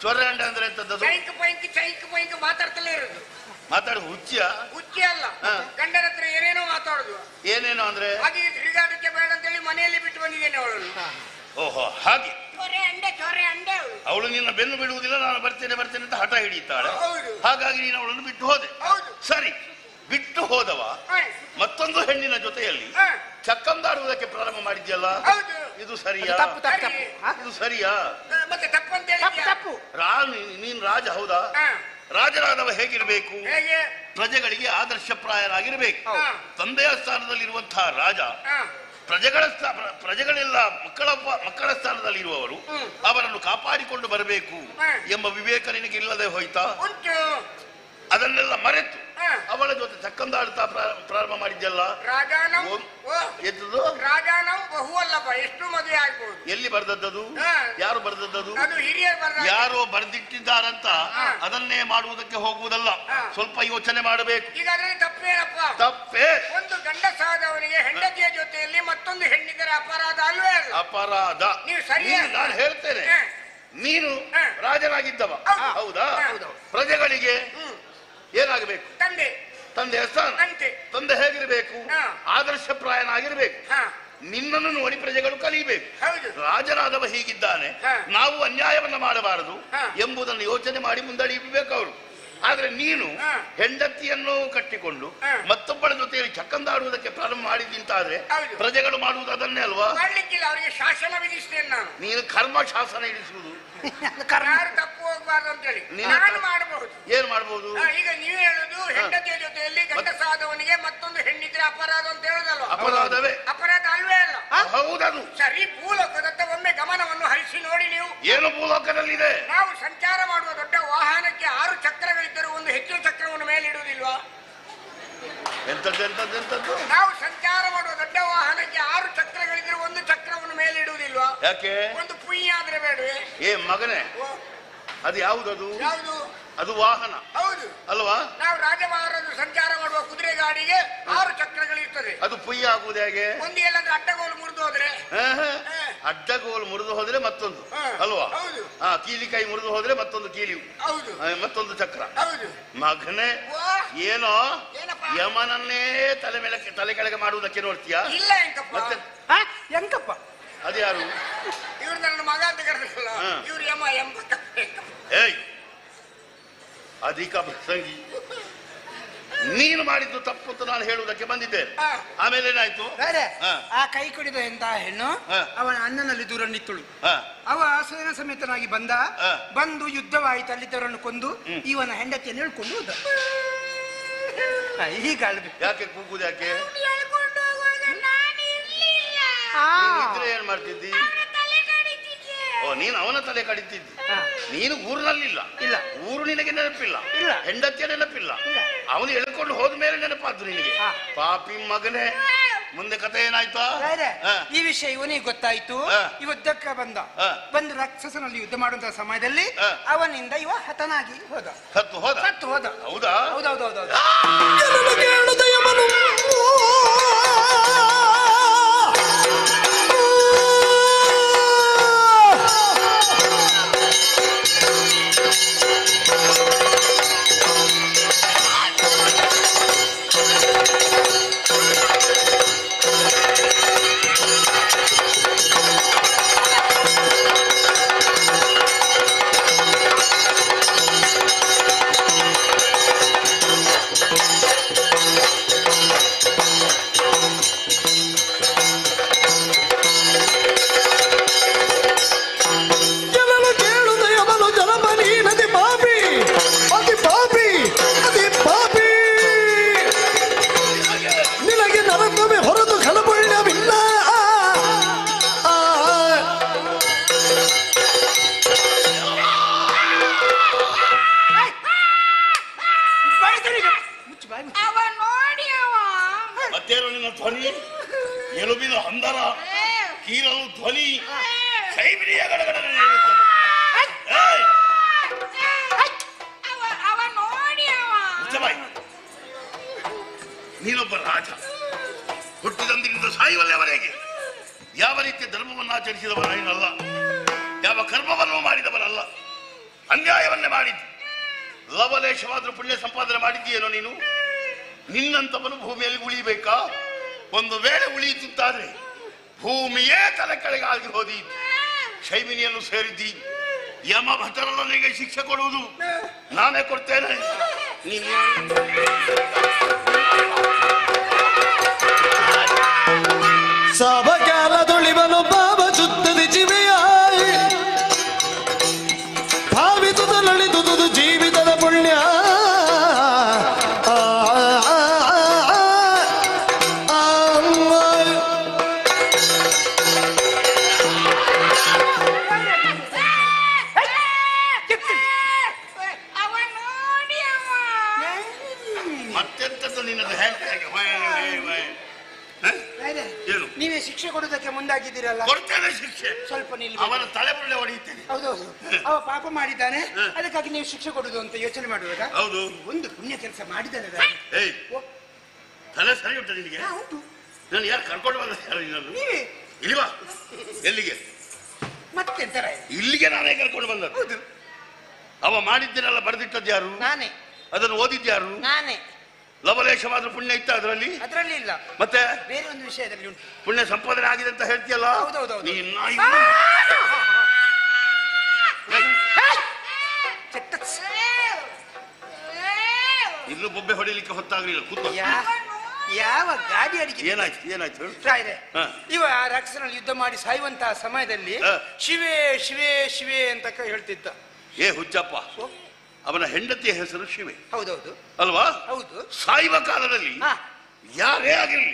ಚೊರೆ ಅಂಡೆ ಅಂದ್ರೆ ಎಂತದ್ದು? ಚೈಕ್ ಪೈಂಕ್ ಮಾತಾಡ್ತಲೇ ಇರೋದು. ಮಾತಾಡ ಹುಚ್ಚಿಯ? ಹುಚ್ಚಿ ಅಲ್ಲ, ಗಂಡನ ಹತ್ರ ಏನೇನೋ ಮಾತಾಡುದು. ಏನೇನೋ ಅಂದ್ರೆ? ಹಾಗೆ ತಿರುಗಾಟಕ್ಕೆ ಬೇಡ ಅಂತೇಳಿ ಮನೆಯಲ್ಲಿ ಬಿಟ್ಟು ಬಂದಿದ್ದೇನೆ ಅವಳನ್ನು. ಓಹೋ, ಹಾಗೆ. ಚೊರೆ ಅಂಡೆ ಅವಳು ನಿನ್ನ ಬೆನ್ನು ಬಿಡುವುದಿಲ್ಲ, ನಾನು ಬರ್ತೇನೆ ಅಂತ ಹಠ ಹಿಡಿಯುತ್ತಾಳೆ. ಹಾಗಾಗಿ ನೀನು ಅವಳನ್ನು ಬಿಟ್ಟು ಹೋದೆ. ಸರಿ, ಬಿಟ್ಟು ಹೋದವ ಮತ್ತೊಂದು ಹೆಣ್ಣಿನ ಜೊತೆಯಲ್ಲಿ ಚಕ್ಕಂದಾಡುವುದಕ್ಕೆ ಪ್ರಾರಂಭ ಮಾಡಿದ್ಯಲ್ಲ, ಇದು ಸರಿಯಾ? ಇದು ಸರಿಯಾ? ಮತ್ತೆ ತಪ್ಪು. ನೀನ್ ರಾಜ ಹೌದಾ? ರಾಜರಾದವ ಹೇಗಿರ್ಬೇಕು? ಪ್ರಜೆಗಳಿಗೆ ಆದರ್ಶಪ್ರಾಯರಾಗಿರ್ಬೇಕು. ತಂದೆಯ ಸ್ಥಾನದಲ್ಲಿರುವಂತಹ ರಾಜ ಪ್ರಜೆಗಳೆಲ್ಲ ಮಕ್ಕಳ ಸ್ಥಾನದಲ್ಲಿರುವವರು ಅವರನ್ನು ಕಾಪಾಡಿಕೊಂಡು ಬರಬೇಕು ಎಂಬ ವಿವೇಕ ನಿನಗೆ ಇಲ್ಲದೆ ಹೋಯ್ತಾ? ಅದನ್ನೆಲ್ಲ ಮರೆತು ಅವಳ ಜೊತೆ ಚಕ್ಕಂದಾಡ್ತಾ ಪ್ರಾರಂಭ ಮಾಡಿದ್ಯಲ್ಲ. ಬಹು ಅಲ್ಲಪ್ಪ, ಎಷ್ಟು ಮದುವೆ ಆಗ್ಬೋದು. ಎಲ್ಲಿ ಬರ್ದದ್ದು? ಯಾರು ಬರ್ದದ್ದು? ಯಾರೋ ಬರ್ದಿಟ್ಟಿದ್ದಾರಂತ ಅದನ್ನೇ ಮಾಡುವುದಕ್ಕೆ ಹೋಗುವುದಲ್ಲ, ಸ್ವಲ್ಪ ಯೋಚನೆ ಮಾಡಬೇಕು. ಈಗ ಅದರಲ್ಲಿ ತಪ್ಪೇನಪ್ಪ? ತಪ್ಪೇ. ಒಂದು ಗಂಡಸಾದವನಿಗೆ ಹೆಂಡತಿಯ ಜೊತೆಯಲ್ಲಿ ಮತ್ತೊಂದು ಹೆಣ್ಣಿದರೆ ಅಪರಾಧ ಅಲ್ವೇ? ಅಪರಾಧ. ನೀವು ಸರಿಯಾ? ನಾನು ಹೇಳ್ತೇನೆ, ನೀನು ರಾಜನಾಗಿದ್ದವ ಹೌದಾ? ಪ್ರಜೆಗಳಿಗೆ ಏನಾಗಬೇಕು? ತಂದೆ ಸ್ಥಾನ. ತಂದೆ ಹೇಗಿರ್ಬೇಕು? ಆದರ್ಶಪ್ರಾಯನಾಗಿರ್ಬೇಕು. ನಿನ್ನನ್ನು ನೋಡಿ ಪ್ರಜೆಗಳು ಕಲಿಯಬೇಕು. ರಾಜನಾದವ ಹೀಗಿದ್ದಾನೆ, ನಾವು ಅನ್ಯಾಯವನ್ನ ಮಾಡಬಾರದು ಎಂಬುದನ್ನು ಯೋಚನೆ ಮಾಡಿ ಮುಂದಡಿಯಬೇಕು ಅವರು. ಆದ್ರೆ ನೀನು ಹೆಂಡತಿಯನ್ನು ಕಟ್ಟಿಕೊಂಡು ಮತ್ತೊಬ್ಬಳ ಜೊತೆಯಲ್ಲಿ ಚಕ್ಕಂದಾಡುವುದಕ್ಕೆ ಪ್ರಾರಂಭ ಮಾಡಿದ್ದಿಂತಾದ್ರೆ ಪ್ರಜೆಗಳು ಮಾಡುವುದು ಅದನ್ನೇ ಅಲ್ವಾ? ಅವರಿಗೆ ಶಾಸನ ವಿಧಿಸ್ತೇನೆ ನಾನು. ನೀನು ಕರ್ಮ ಶಾಸನ ಇಡಿಸುವುದು. ತಪ್ಪು ಹೋಗ್ಬಾರ್ದು ಅಂತ ಹೇಳಿ ನಾನು ಮಾಡಬಹುದು. ಏನ್ ಮಾಡಬಹುದು? ಈಗ ನೀವು ಹೇಳುದು ಹೆಂಡತಿಯ ಜೊತೆಯಲ್ಲಿ ಗಂಡಸಾದವನಿಗೆ ಮತ್ತೊಂದು ಹೆಣ್ಣಿದ್ರೆ ಅಪರಾಧ ಅಂತ ಹೇಳುದಲ್ವ? ಅಪರಾಧವೇ. ಅಪರಾಧ ಅಲ್ವೇ ಅಲ್ಲ? ಹೌದದು. ಸರಿ, ಭೂಲೋಕದತ್ತ ಒಮ್ಮೆ ಗಮನವನ್ನು ಹರಿಸಿ ನೋಡಿ ನೀವು. ಏನು ಭೂಲೋಕದಲ್ಲಿದೆ? ನಾವು ಸಂಚಾರ ಮಾಡುವ ದೊಡ್ಡ ವಾಹನಕ್ಕೆ 6 ಚಕ್ರಗಳಿದ್ದರೂ ಒಂದು ಹೆಚ್ಚಿನ ಚಕ್ರವನ್ನು ಮೇಲಿಡುವುದಿಲ್ವಾ? ಎಂತದ್ದು? ನಾವು ಸಂಚಾರ ಮಾಡುವ ದೊಡ್ಡ ವಾಹನಕ್ಕೆ 6 ಚಕ್ರಗಳಿದ್ದರೂ ಒಂದು ಚಕ್ರವನ್ನು ಮೇಲಿಡುವುದಿಲ್ವಾ? ಯಾಕೆ? ಒಂದು ಪುಯ್ಯ ಆದ್ರೆ ಬೇಡವೆ? ಮಗನೇ, ಅದು ಯಾವುದದು? ಯಾವುದು? ಅದು ವಾಹನ ಹೌದು ಅಲ್ವಾ? ನಾವು ರಾಜಮಹಾರಾಜರು ಸಂಚಾರ ಮಾಡುವ ಕುದುರೆ ಗಾಡಿಗೆ 6 ಚಕ್ರಗಳಿರ್ತದೆ. ಅದು ಪುಯ್ಯ ಆಗುವುದು ಹೇಗೆ? ಒಂದು ಎಲ್ಲಂದ್ರೆ ಅಡ್ಡಗೋಲು ಮುರಿದು ಹೋದ್ರೆ, ಅಡ್ಡಗೋಲು ಮುರಿದು ಹೋದ್ರೆ ಮತ್ತೊಂದು ಅಲ್ವಾ? ಕೀಲಿ ಕೈ ಮುರಿದು ಹೋದ್ರೆ ಮತ್ತೊಂದು ಕೀಲಿ, ಮತ್ತೊಂದು ಚಕ್ರ. ಮಗನೇ ಏನೋ ಯಮನನ್ನೇ ತಲೆ ಮೇಲೆ ತಲೆ ಕೆಳಗೆ ಮಾಡುವುದಕ್ಕೆ ನೋಡ್ತೀಯಾ? ಇಲ್ಲ ಮತ್ತೆ ಎಂಕಪ್ಪ ಅದು ಯಾರು? ಇವ್ರು ನನ್ನ ಮಗ ಅಂತ ಕರೆದಿಲ್ಲ, ಇವ್ರು ಯಮ ಎಂಬ. ಏಯ್ ಅಧಿಕ ಪ್ರಸಂಗಿ, ನೀನು ಮಾಡಿದ್ದು ತಪ್ಪು ಅಂತ ನಾನು ಹೇಳುವುದಕ್ಕೆ ಬಂದಿದ್ದೇನೆ. ಆಮೇಲೆ ಏನಾಯ್ತು? ಆ ಕೈ ಕುಡಿದ ಎಂತ ಹೆಣ್ಣು ಅವನ ಅಣ್ಣನಲ್ಲಿ ದೂರ ನಿತ್ತಳು. ಅವ ಸೇನಾ ಸಮೇತನಾಗಿ ಬಂದು ಯುದ್ಧವಾಯಿತು, ಅಲ್ಲಿದ್ದವರನ್ನು ಕೊಂದು ಇವನ ಹೆಂಡತಿಯನ್ನು ಹೇಳ್ಕೊಂಡು ಹೋದ. ಈಗ ಯಾಕೆ ಕೂಗುದು? ಯಾಕೆ ಏನ್ ಮಾಡ್ತಿದ್ದಿ? ಓ, ನೀನು ಅವನ ತಲೆ ಕಡಿತಿದ್ದಿ. ನೀನು ಊರಿನಲ್ಲಿಲ್ಲ, ಊರು ನಿನಗೆ ನೆನಪಿಲ್ಲ, ಹೆಂಡತಿಯ ನೆನಪಿಲ್ಲ. ಅವನು ಎಳ್ಕೊಂಡು ಹೋದ ಮೇಲೆ ನೆನಪಾದ್ರು ನಿನಗೆ. ಪಾಪಿ ಮಗನೇ, ಮುಂದೆ ಕಥೆ ಏನಾಯ್ತು? ಈ ವಿಷಯ ಇವನಿಗೆ ಗೊತ್ತಾಯ್ತು. ಯುದ್ಧಕ್ಕೆ ಬಂದು ರಾಕ್ಷಸನಲ್ಲಿ ಯುದ್ಧ ಮಾಡುವಂತಹ ಸಮಯದಲ್ಲಿ ಅವನಿಂದ ಇವ ಹತನಾಗಿ ಹೋದ. ಸತ್ತು ಹೋದ. ಹೌದಾ? ಹೌದೌದೌದು. ಮತ್ತೇನು ನಿನ್ನ ಧ್ವನಿ? ಎಲುಬಿನ ಹಂದರ ಕೀರಲು ಧ್ವನಿ ಸೈಬಿರಿಯ ಗಡಗಡನೆ ಹೇಳುತ್ತದೆ. ನೀನೊಬ್ಬ ರಾಜ, ಹುಟ್ಟಿದಂದಿನಿಂದ ಸಾಯುವಲ್ಲಿಯವರೆಗೆ ಯಾವ ರೀತಿಯ ಧರ್ಮವನ್ನು ಆಚರಿಸಿದವನಲ್ಲ, ಯಾವ ಕರ್ಮವನ್ನು ಮಾಡಿದವನಲ್ಲ, ಅನ್ಯಾಯವನ್ನೇ ಮಾಡಿದ್ದು. ಲವಲೇಶವಾದ್ರೂ ಪುಣ್ಯ ಸಂಪಾದನೆ ಮಾಡಿದ್ದೀಯೇನೋ ನೀನು? ನಿನ್ನಂತವನು ಭೂಮಿಯಲ್ಲಿ ಉಳಿಬೇಕಾ? ಒಂದು ವೇಳೆ ಉಳಿಯುತ್ತಿದ್ದಾದ್ರೆ ಭೂಮಿಯೇ ತಲೆ ಕೆಳಗಾಗಿ ಹೋದಿ, ಶೈಮಿನಿಯನ್ನು ಸೇರಿದ್ದಿ. ಯಮ ಭಟರನಿಗೆ ಶಿಕ್ಷೆ ಕೊಡುವುದು ನಾನೇ ಕೊಡ್ತೇನೆ. ಸಭಕಾಲದೊಳಿವನು ಬಾಬ ಚುತ್ತದಿ ಚಿವೆಯಾಯಿ ಭಾವಿಸುತ್ತಲಳಿದುದು ಜೀವಿತದ ಪುಣ್ಯ. ನೀವೇ ಶಿಕ್ಷೆ ಕೊಡುವುದಕ್ಕೆ ಮುಂದಾಗಿದ್ದೀರಲ್ಲ? ಕೊಡ್ತೇನೆ ಶಿಕ್ಷೆ. ಸ್ವಲ್ಪ ನಿಲ್ಲಿ. ಅವನ ತಲೆ ಬುಳ್ಳೆ ಹೊಡೆಯುತ್ತೇನೆ. ಹೌದೌದು, ಅವ ಪಾಪ ಮಾಡಿದ್ದಾನೆ, ಅದಕ್ಕಾಗಿ ನೀವು ಶಿಕ್ಷೆ ಕೊಡುದು ಅಂತ ಯೋಚನೆ ಮಾಡುವಾಗ ಹೌದು, ಒಂದು ಪುಣ್ಯ ಕೆಲಸ ಮಾಡಿದ್ದಾನೆ. ತಲೆ ಸರಿ ಉಂಟು ನಿನಗೆ? ನಾನು ಯಾರು ಕರ್ಕೊಂಡು ಬಂದ? ಯಾರು ನಿನ್ನನ್ನು? ಇಲ್ವಾ? ಎಲ್ಲಿಗೆ? ಮತ್ತೆಂತರ ಇಲ್ಲಿಗೆ ನಾನೇ ಕರ್ಕೊಂಡು ಬಂದದ್ದು. ಅವ ಮಾಡಿದ್ದನ್ನೆಲ್ಲ ಬರೆದಿಟ್ಟದ್ದು ಯಾರು? ನಾನೇ. ಅದನ್ನು ಓದಿದ್ಯಾರು? ನಾನೇ. ಲವಲೇಶವಾದ್ರೂ ಪುಣ್ಯ ಇತ್ತ ಅದರಲ್ಲಿ? ಅದರಲ್ಲಿ ಇಲ್ಲ, ಮತ್ತೆ ಬೇರೆ ಒಂದು ವಿಷಯದಲ್ಲಿ ಉಂಟು. ಪುಣ್ಯ ಸಂಪಾದನೆ ಆಗಿದೆ ಅಂತ ಹೇಳ್ತೀಯಲ್ಲ? ಇಲ್ಲೂ ಬೊಬ್ಬೆ ಹೊಡಿಲಿಕ್ಕೆ ಹೊತ್ತಾಗ್ಲಿಲ್ಲ. ಕೂತ್ಕೋ. ಯಾವ ಗಾಡಿ ಅಡಿಗೆ? ಏನಾಯ್ತು? ಏನಾಯ್ತು? ಇವ ರಾಕ್ಷಸನಲ್ಲಿ ಯುದ್ಧ ಮಾಡಿ ಸಾಯುವಂತಹ ಸಮಯದಲ್ಲಿ ಶಿವೆ ಶಿವೆ ಶಿವೆ ಅಂತ ಹೇಳ್ತಿದ್ದ. ಹುಚ್ಚಪ್ಪ, ಅವನ ಹೆಂಡತಿಯ ಹೆಸರು ಶಿವೆ. ಹೌದೌದು ಅಲ್ವಾ? ಹೌದು. ಸಾಯುವ ಕಾಲದಲ್ಲಿ ಯಾರೇ ಆಗಿರಲಿ,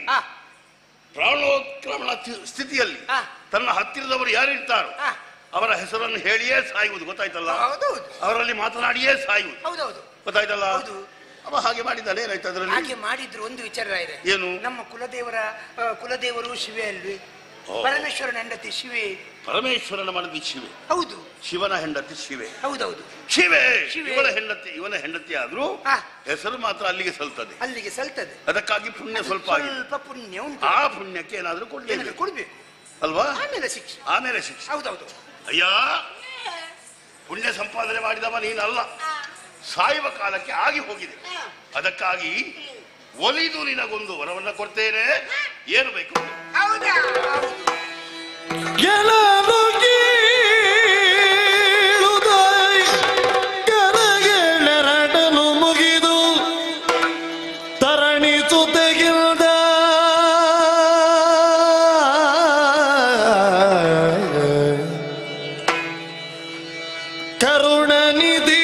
ಪ್ರಾಣೋತ್ಕ್ರಮಣ ಸ್ಥಿತಿಯಲ್ಲಿ ತನ್ನ ಹತ್ತಿರದವರು ಯಾರಿರ್ತಾರೋ ಅವರ ಹೆಸರನ್ನು ಹೇಳಿಯೇ ಸಾಯುವುದು. ಗೊತ್ತಾಯ್ತಲ್ಲ? ಅವರಲ್ಲಿ ಮಾತನಾಡಿಯೇ ಸಾಯುವುದು. ಹೌದೌದು, ಗೊತ್ತಾಯ್ತಲ್ಲ? ಅವ ಹಾಗೆ ಮಾಡಿದ್ದಾನೆ. ಏನಾಯ್ತು ಅದರಲ್ಲಿ? ಹಾಗೆ ಮಾಡಿದ್ರು ಒಂದು ವಿಚಾರ ಇದೆ. ಏನು? ನಮ್ಮ ಕುಲದೇವರು ಶಿವೆ ಅಲ್ವಿ? ಪರಮೇಶ್ವರನ ಹೆಂಡತಿ ಶಿವೆ. ಪರಮೇಶ್ವರನ ಮಡದಿ ಶಿವೆ. ಹೌದು. ಶಿವನ ಹೆಂಡತಿ ಶಿವೆ. ಹೌದೌದು. ಶಿವೆ ಇವನ ಹೆಂಡತಿ ಆದ್ರೂ ಹೆಸರು ಮಾತ್ರ ಅಲ್ಲಿಗೆ ಸಲ್ತದೆ. ಅಲ್ಲಿಗೆ ಸಲ್ತದೆ. ಅದಕ್ಕಾಗಿ ಪುಣ್ಯ ಸ್ವಲ್ಪ ಪುಣ್ಯ ಉಂಟು. ಆ ಪುಣ್ಯಕ್ಕೆ ಏನಾದ್ರೂ ಕೊಡ್ಬೇಕು ಅಲ್ವಾ? ಆಮೇಲೆ ಶಿಕ್ಷೆ. ಹೌದೌದು. ಅಯ್ಯ, ಪುಣ್ಯ ಸಂಪಾದನೆ ಮಾಡಿದವ ನೀನಲ್ಲ, ಸಾಯುವ ಕಾಲಕ್ಕೆ ಆಗಿ ಹೋಗಿದೆ. ಅದಕ್ಕಾಗಿ ಒಲಿದು ನಿನಗೊಂದು ವರವನ್ನ ಕೊಡ್ತೇನೆ. ಏನು ಬೇಕು? ಕರಗೆಳೆರಡನು ಮುಗಿದು ತರಣಿತು ತೆಗೆದ ಕರುಣನಿಧಿ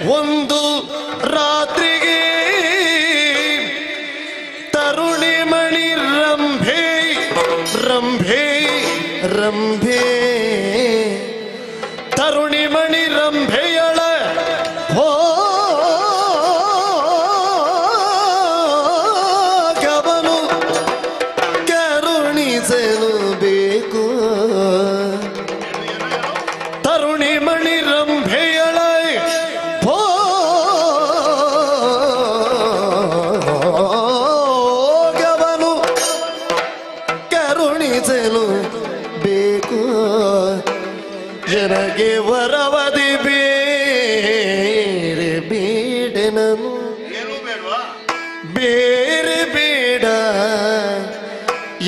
ಒಂದು ರಾತ್ರಿಗೆ ತರುಣಿ ಮಣಿ ರಂಭೆ ತರುಣಿ ಮಣಿ ರಂಭೆಯಳ ಹೋಗವನು ಕರುಣಿಸಲು ಬೇಕು. ತರುಣಿ ಮಣಿ ರಂಭೆಯಳ ಹೋಗವನು ಕರುಣಿಸಲು ಬೇಕು. ಜನಗೆ ವರವದಿ ಬೇರೆ ಬೇಡನನು ಬೇರೆ ಬೇಡ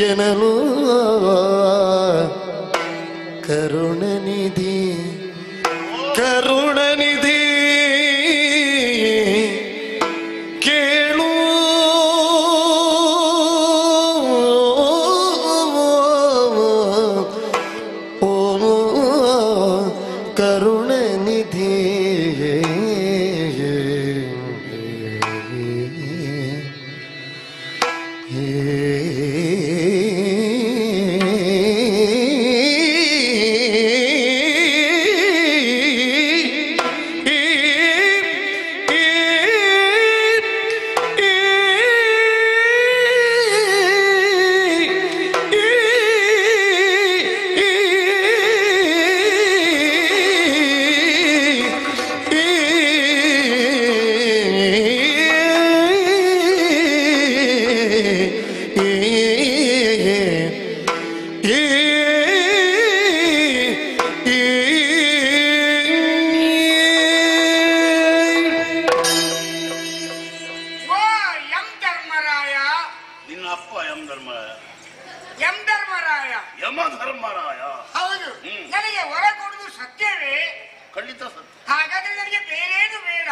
ಎನಲು ಕರುಣನಿಧಿ ಕೇಳು ಓ ಕರುಣನಿಧಿ ಯಮಧರ್ಮರಾಯ. ಹೌದು. ನನಗೆ ವರ ಕೊಡುವುದು ಸತ್ಯವೇ? ಖಂಡಿತ ಸತ್ಯ. ಹಾಗಾದ್ರೆ ನನಗೆ ಬೇರೇನು ಬೇಡ.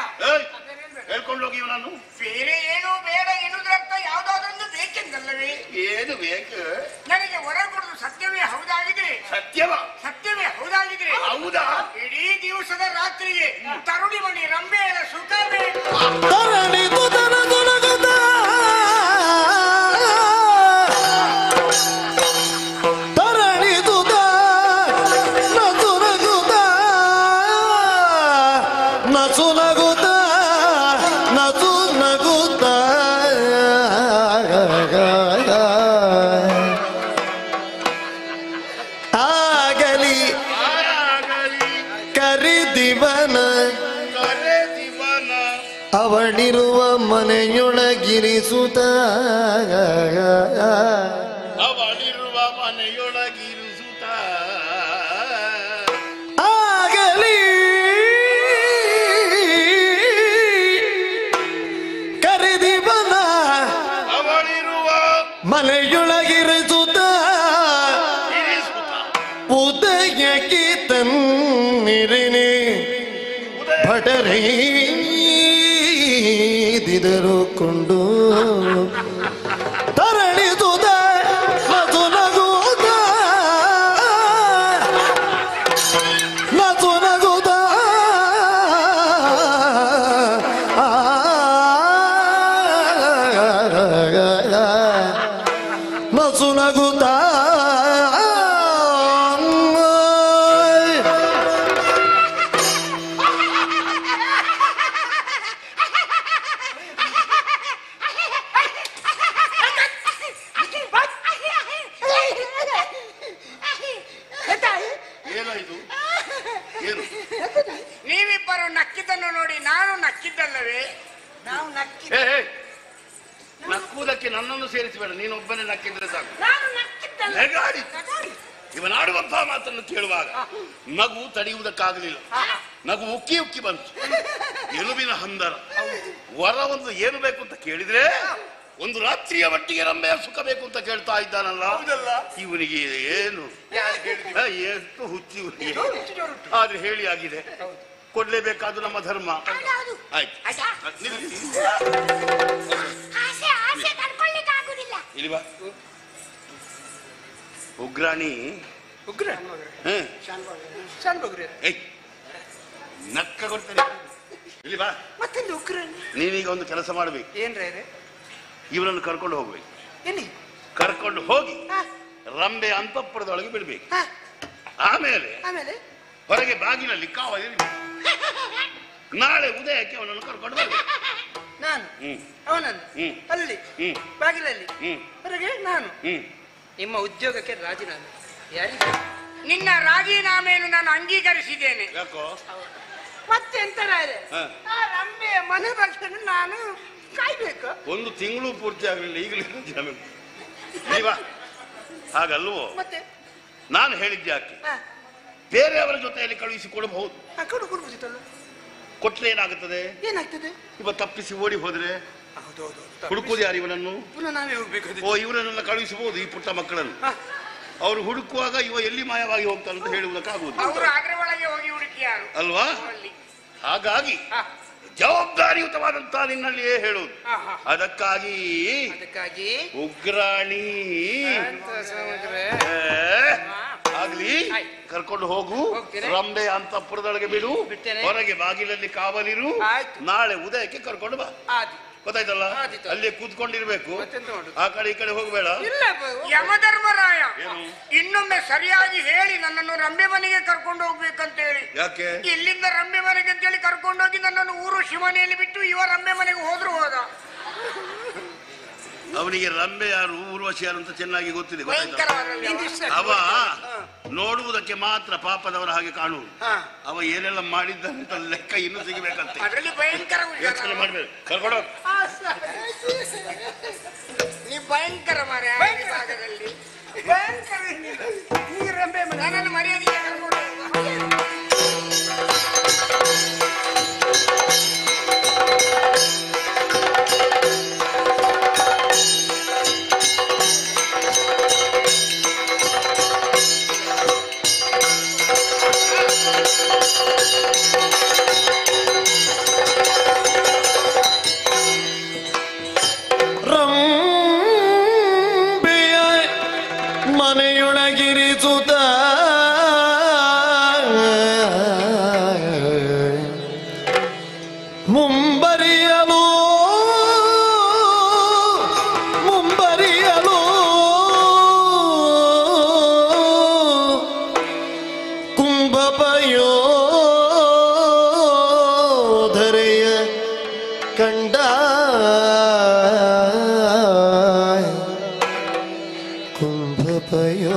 ಹೇಳ್ಕೊಂಡೋಗಿ ನಾನು ಬೇರೆ ಏನು ಬೇಡ ಎನ್ನುವುದರ್ಥ ಯಾವುದಾದ್ರೊಂದು ಬೇಕೆಂದಲ್ಲವೇ? ಏನು ಬೇಕು? ನನಗೆ ವರ ಕೊಡುವುದು ಸತ್ಯವೇ ಹೌದಾಗಿದ್ರೆ ಸತ್ಯವೇ ಹೌದಾಗಿದ್ರೆ ಹೌದಾ? ಇಡೀ ದಿವಸದ ರಾತ್ರಿಗೆ ತರುಣಿ ಮಣಿ ರಂಭೆಯ ಸುಖ ಬೇಕು. ಆಗಲಿ ಕರಿದಿವನ ಅವಳಿರುವ ಮನೆಯೊಳಗಿರಿಸುತ್ತ ಆಗಲಿ ಕರಿದಿವನ ಮನೆಯೊಳಗಿರಿಸುತ್ತ ಉದಯಕ್ಕೆ ತನ್ನಿರಿನಿ ಭಟರೀದಿದರು ಕೊಂಡು ತರಳಿದುದ ಮಧು ನಗುದ ನಕ್ಕಿದ್ದಲ್ಲವೇ? ನಾವು ನಕ್ಕಿ ನಕ್ಕುವುದಕ್ಕೆ ನನ್ನನ್ನು ಸೇರಿಸಬೇಡ, ನೀನೊಬ್ಬನೇ ನಕ್ಕಿದ್ರೆ ಸಾಕು. ನಾನು ನಕ್ಕಿದ್ದಲ್ಲ. ನಗಾಡಿ ಇವನಾಡುವಂತಹ ಮಾತನ್ನು ಕೇಳುವಾಗ ನಗು ತಡೆಯುವುದಕ್ಕಾಗಲಿಲ್ಲ. ನಗು ಉಕ್ಕಿ ಉಕ್ಕಿ ಬಂತು. ಎಲುಬಿನ ಹಂದರ ವರ ಒಂದು ಏನು ಬೇಕು ಅಂತ ಕೇಳಿದ್ರೆ ಒಂದು ರಾತ್ರಿಯ ಮಟ್ಟಿಗೆ ರಂಬೆಯ ಸುಖ ಬೇಕು ಅಂತ ಕೇಳ್ತಾ ಇದ್ದಾನಲ್ಲ, ಇವನಿಗೆ ಏನು ಎಷ್ಟು ಹುಚ್ಚಿ ಆದ್ರೆ ಹೇಳಿ ಆಗಿದೆ. ಕೊಡ್ಲೇಬೇಕಾದ್ರು ನಮ್ಮ ಧರ್ಮ. ಆಯ್ತು ಇಲ್ಲಿ ಬಾ. ಉಗ್ರಾಣಿ ನಕ್ಕ ಕೊಡ್ತೇನೆ. ಇಲ್ಲಿ ಬಾ. ನೀನೀಗ ಒಂದು ಕೆಲಸ ಮಾಡ್ಬೇಕು. ಏನ್ರೇ? ಇವನನ್ನು ಕರ್ಕೊಂಡು ಹೋಗ್ಬೇಕು. ಕರ್ಕೊಂಡು ಹೋಗಿ ರಂಬೆ ಅಂತಃಪುರದೊಳಗೆ ಬಿಡ್ಬೇಕು. ಆಮೇಲೆ ಹೊರಗೆ ಬಾಗಿಲಲ್ಲಿ ಕಾವಲಿರ್ಬೇಕು. ನಾಳೆ ಉದಯಕ್ಕೆ ಅವನನ್ನು ಕರ್ಕೊಂಡು ಬರ್ಬೇಕು. ನಾನು ಅವನನ್ನು ಅಲ್ಲಿ ಬಾಗಿಲಲ್ಲಿ ಹೊರಗೆ ನಾನು ನಿಮ್ಮ ಉದ್ಯೋಗಕ್ಕೆ ರಾಜೀನಾಮೆ. ಯಾರಿಗೆ? ನಿನ್ನ ರಾಜೀನಾಮೆಯನ್ನು ನಾನು ಅಂಗೀಕರಿಸಿದ್ದೇನೆ. ಯಾಕೋ? ಮತ್ತೆಂತ ರಂಬೆ ಮನೆ ಭಕ್ಷಣ ನಾನು ಕಾಯ್ಬೇಕು. ಒಂದು ತಿಂಗಳು ಪೂರ್ತಿ ಆಗಲಿಲ್ಲ, ಈಗಲೇ ಹಾಗಲ್ವೋ? ಮತ್ತೆ ನಾನು ಹೇಳಿದ್ದೆ ಯಾಕೆ? ಬೇರೆಯವರ ಜೊತೆಯಲ್ಲಿ ಕಳುಹಿಸಿ ಕೊಡಬಹುದು. ಕೊಟ್ರೆ ಏನಾಗುತ್ತದೆ? ಏನಾಗ್ತದೆ? ಇವ ತಪ್ಪಿಸಿ ಓಡಿ ಹೋದ್ರೆ ಹುಡುಕುವುದು ಯಾರು ಇವನನ್ನು? ಓ, ಇವರನ್ನೆಲ್ಲ ಕಳುಹಿಸಬಹುದು ಈ ಪುಟ್ಟ ಮಕ್ಕಳನ್ನು. ಅವರು ಹುಡುಕುವಾಗ ಇವ ಎಲ್ಲಿ ಮಾಯವಾಗಿ ಹೋಗ್ತಾರಂತ ಹೇಳುವುದಕ್ಕಾಗುವುದು ಅಲ್ವಾ? ಹಾಗಾಗಿ ಜವಾಬ್ದಾರಿಯುತವಾದಂತಹ ನಿನ್ನಲ್ಲಿಯೇ ಹೇಳುವುದು. ಅದಕ್ಕಾಗಿ ಉಗ್ರಾಣಿ ಆಗ್ಲಿ ಕರ್ಕೊಂಡು ಹೋಗು. ರಂಬೆ ಅಂತಃಪುರದೊಳಗೆ ಬಿಡು. ಹೊರಗೆ ಬಾಗಿಲಲ್ಲಿ ಕಾವಲಿರು. ನಾಳೆ ಉದಯಕ್ಕೆ ಕರ್ಕೊಂಡು ಬಾ. ಗೊತ್ತಾಯ್ತಲ್ಲ? ಅಲ್ಲಿ ಕೂತ್ಕೊಂಡಿರ್ಬೇಕು, ಆ ಕಡೆ ಈ ಕಡೆ ಹೋಗಬೇಡ. ಯಮಧರ್ಮರಾಯ ಇನ್ನೊಮ್ಮೆ ಸರಿಯಾಗಿ ಹೇಳಿ ನನ್ನನ್ನು ರಂಬೆ ಮನೆಗೆ ಕರ್ಕೊಂಡು ಹೋಗ್ಬೇಕಂತ ಹೇಳಿ. ಯಾಕೆ? ಇಲ್ಲಿಂದ ರಂಬೆ ಮನೆಗೆ ಅಂತ ಹೇಳಿ ಕರ್ಕೊಂಡೋಗಿ ನನ್ನನ್ನು ಊರು ಶಿವನೆಯಲ್ಲಿ ಬಿಟ್ಟು ಇವ ರಂಬೆ ಮನೆಗೆ ಹೋದ್ರು ಹೋದ. ಅವನಿಗೆ ರಂಬೆ ಯಾರು ಊರ್ವಶಿ ಯಾರು ಅಂತ ಚೆನ್ನಾಗಿ ಗೊತ್ತಿದೆ. ಅವ ನೋಡುವುದಕ್ಕೆ ಮಾತ್ರ ಪಾಪದವರ ಹಾಗೆ ಕಾಣುವುದು. ಅವ ಏನೆಲ್ಲ ಮಾಡಿದ್ದಾನೆ ಅಂತ ಲೆಕ್ಕ ಇನ್ನು ಸಿಗಬೇಕಂತೆ. ಅದರಲ್ಲಿ ಭಯಂಕರ ಯೋಚನೆ ಮಾಡ್ಬೇಕು. ಕರ್ಕೊಂಡು ನೀ ಭಯಂಕರ ಮಾರೆ ಭಾಗದಲ್ಲಿ ಭಯಂಕರ. ನನ್ನನ್ನು ಮರ್ಯಾದೆಗೆ ಕರ್ಕೊಂಡು ಮನೆಯೊಳಗಿರಿಸುತ್ತ ಮುಂಬರಿಯಲು ಕುಂಭಪಯೋಧರೆಯ ಕಂಡ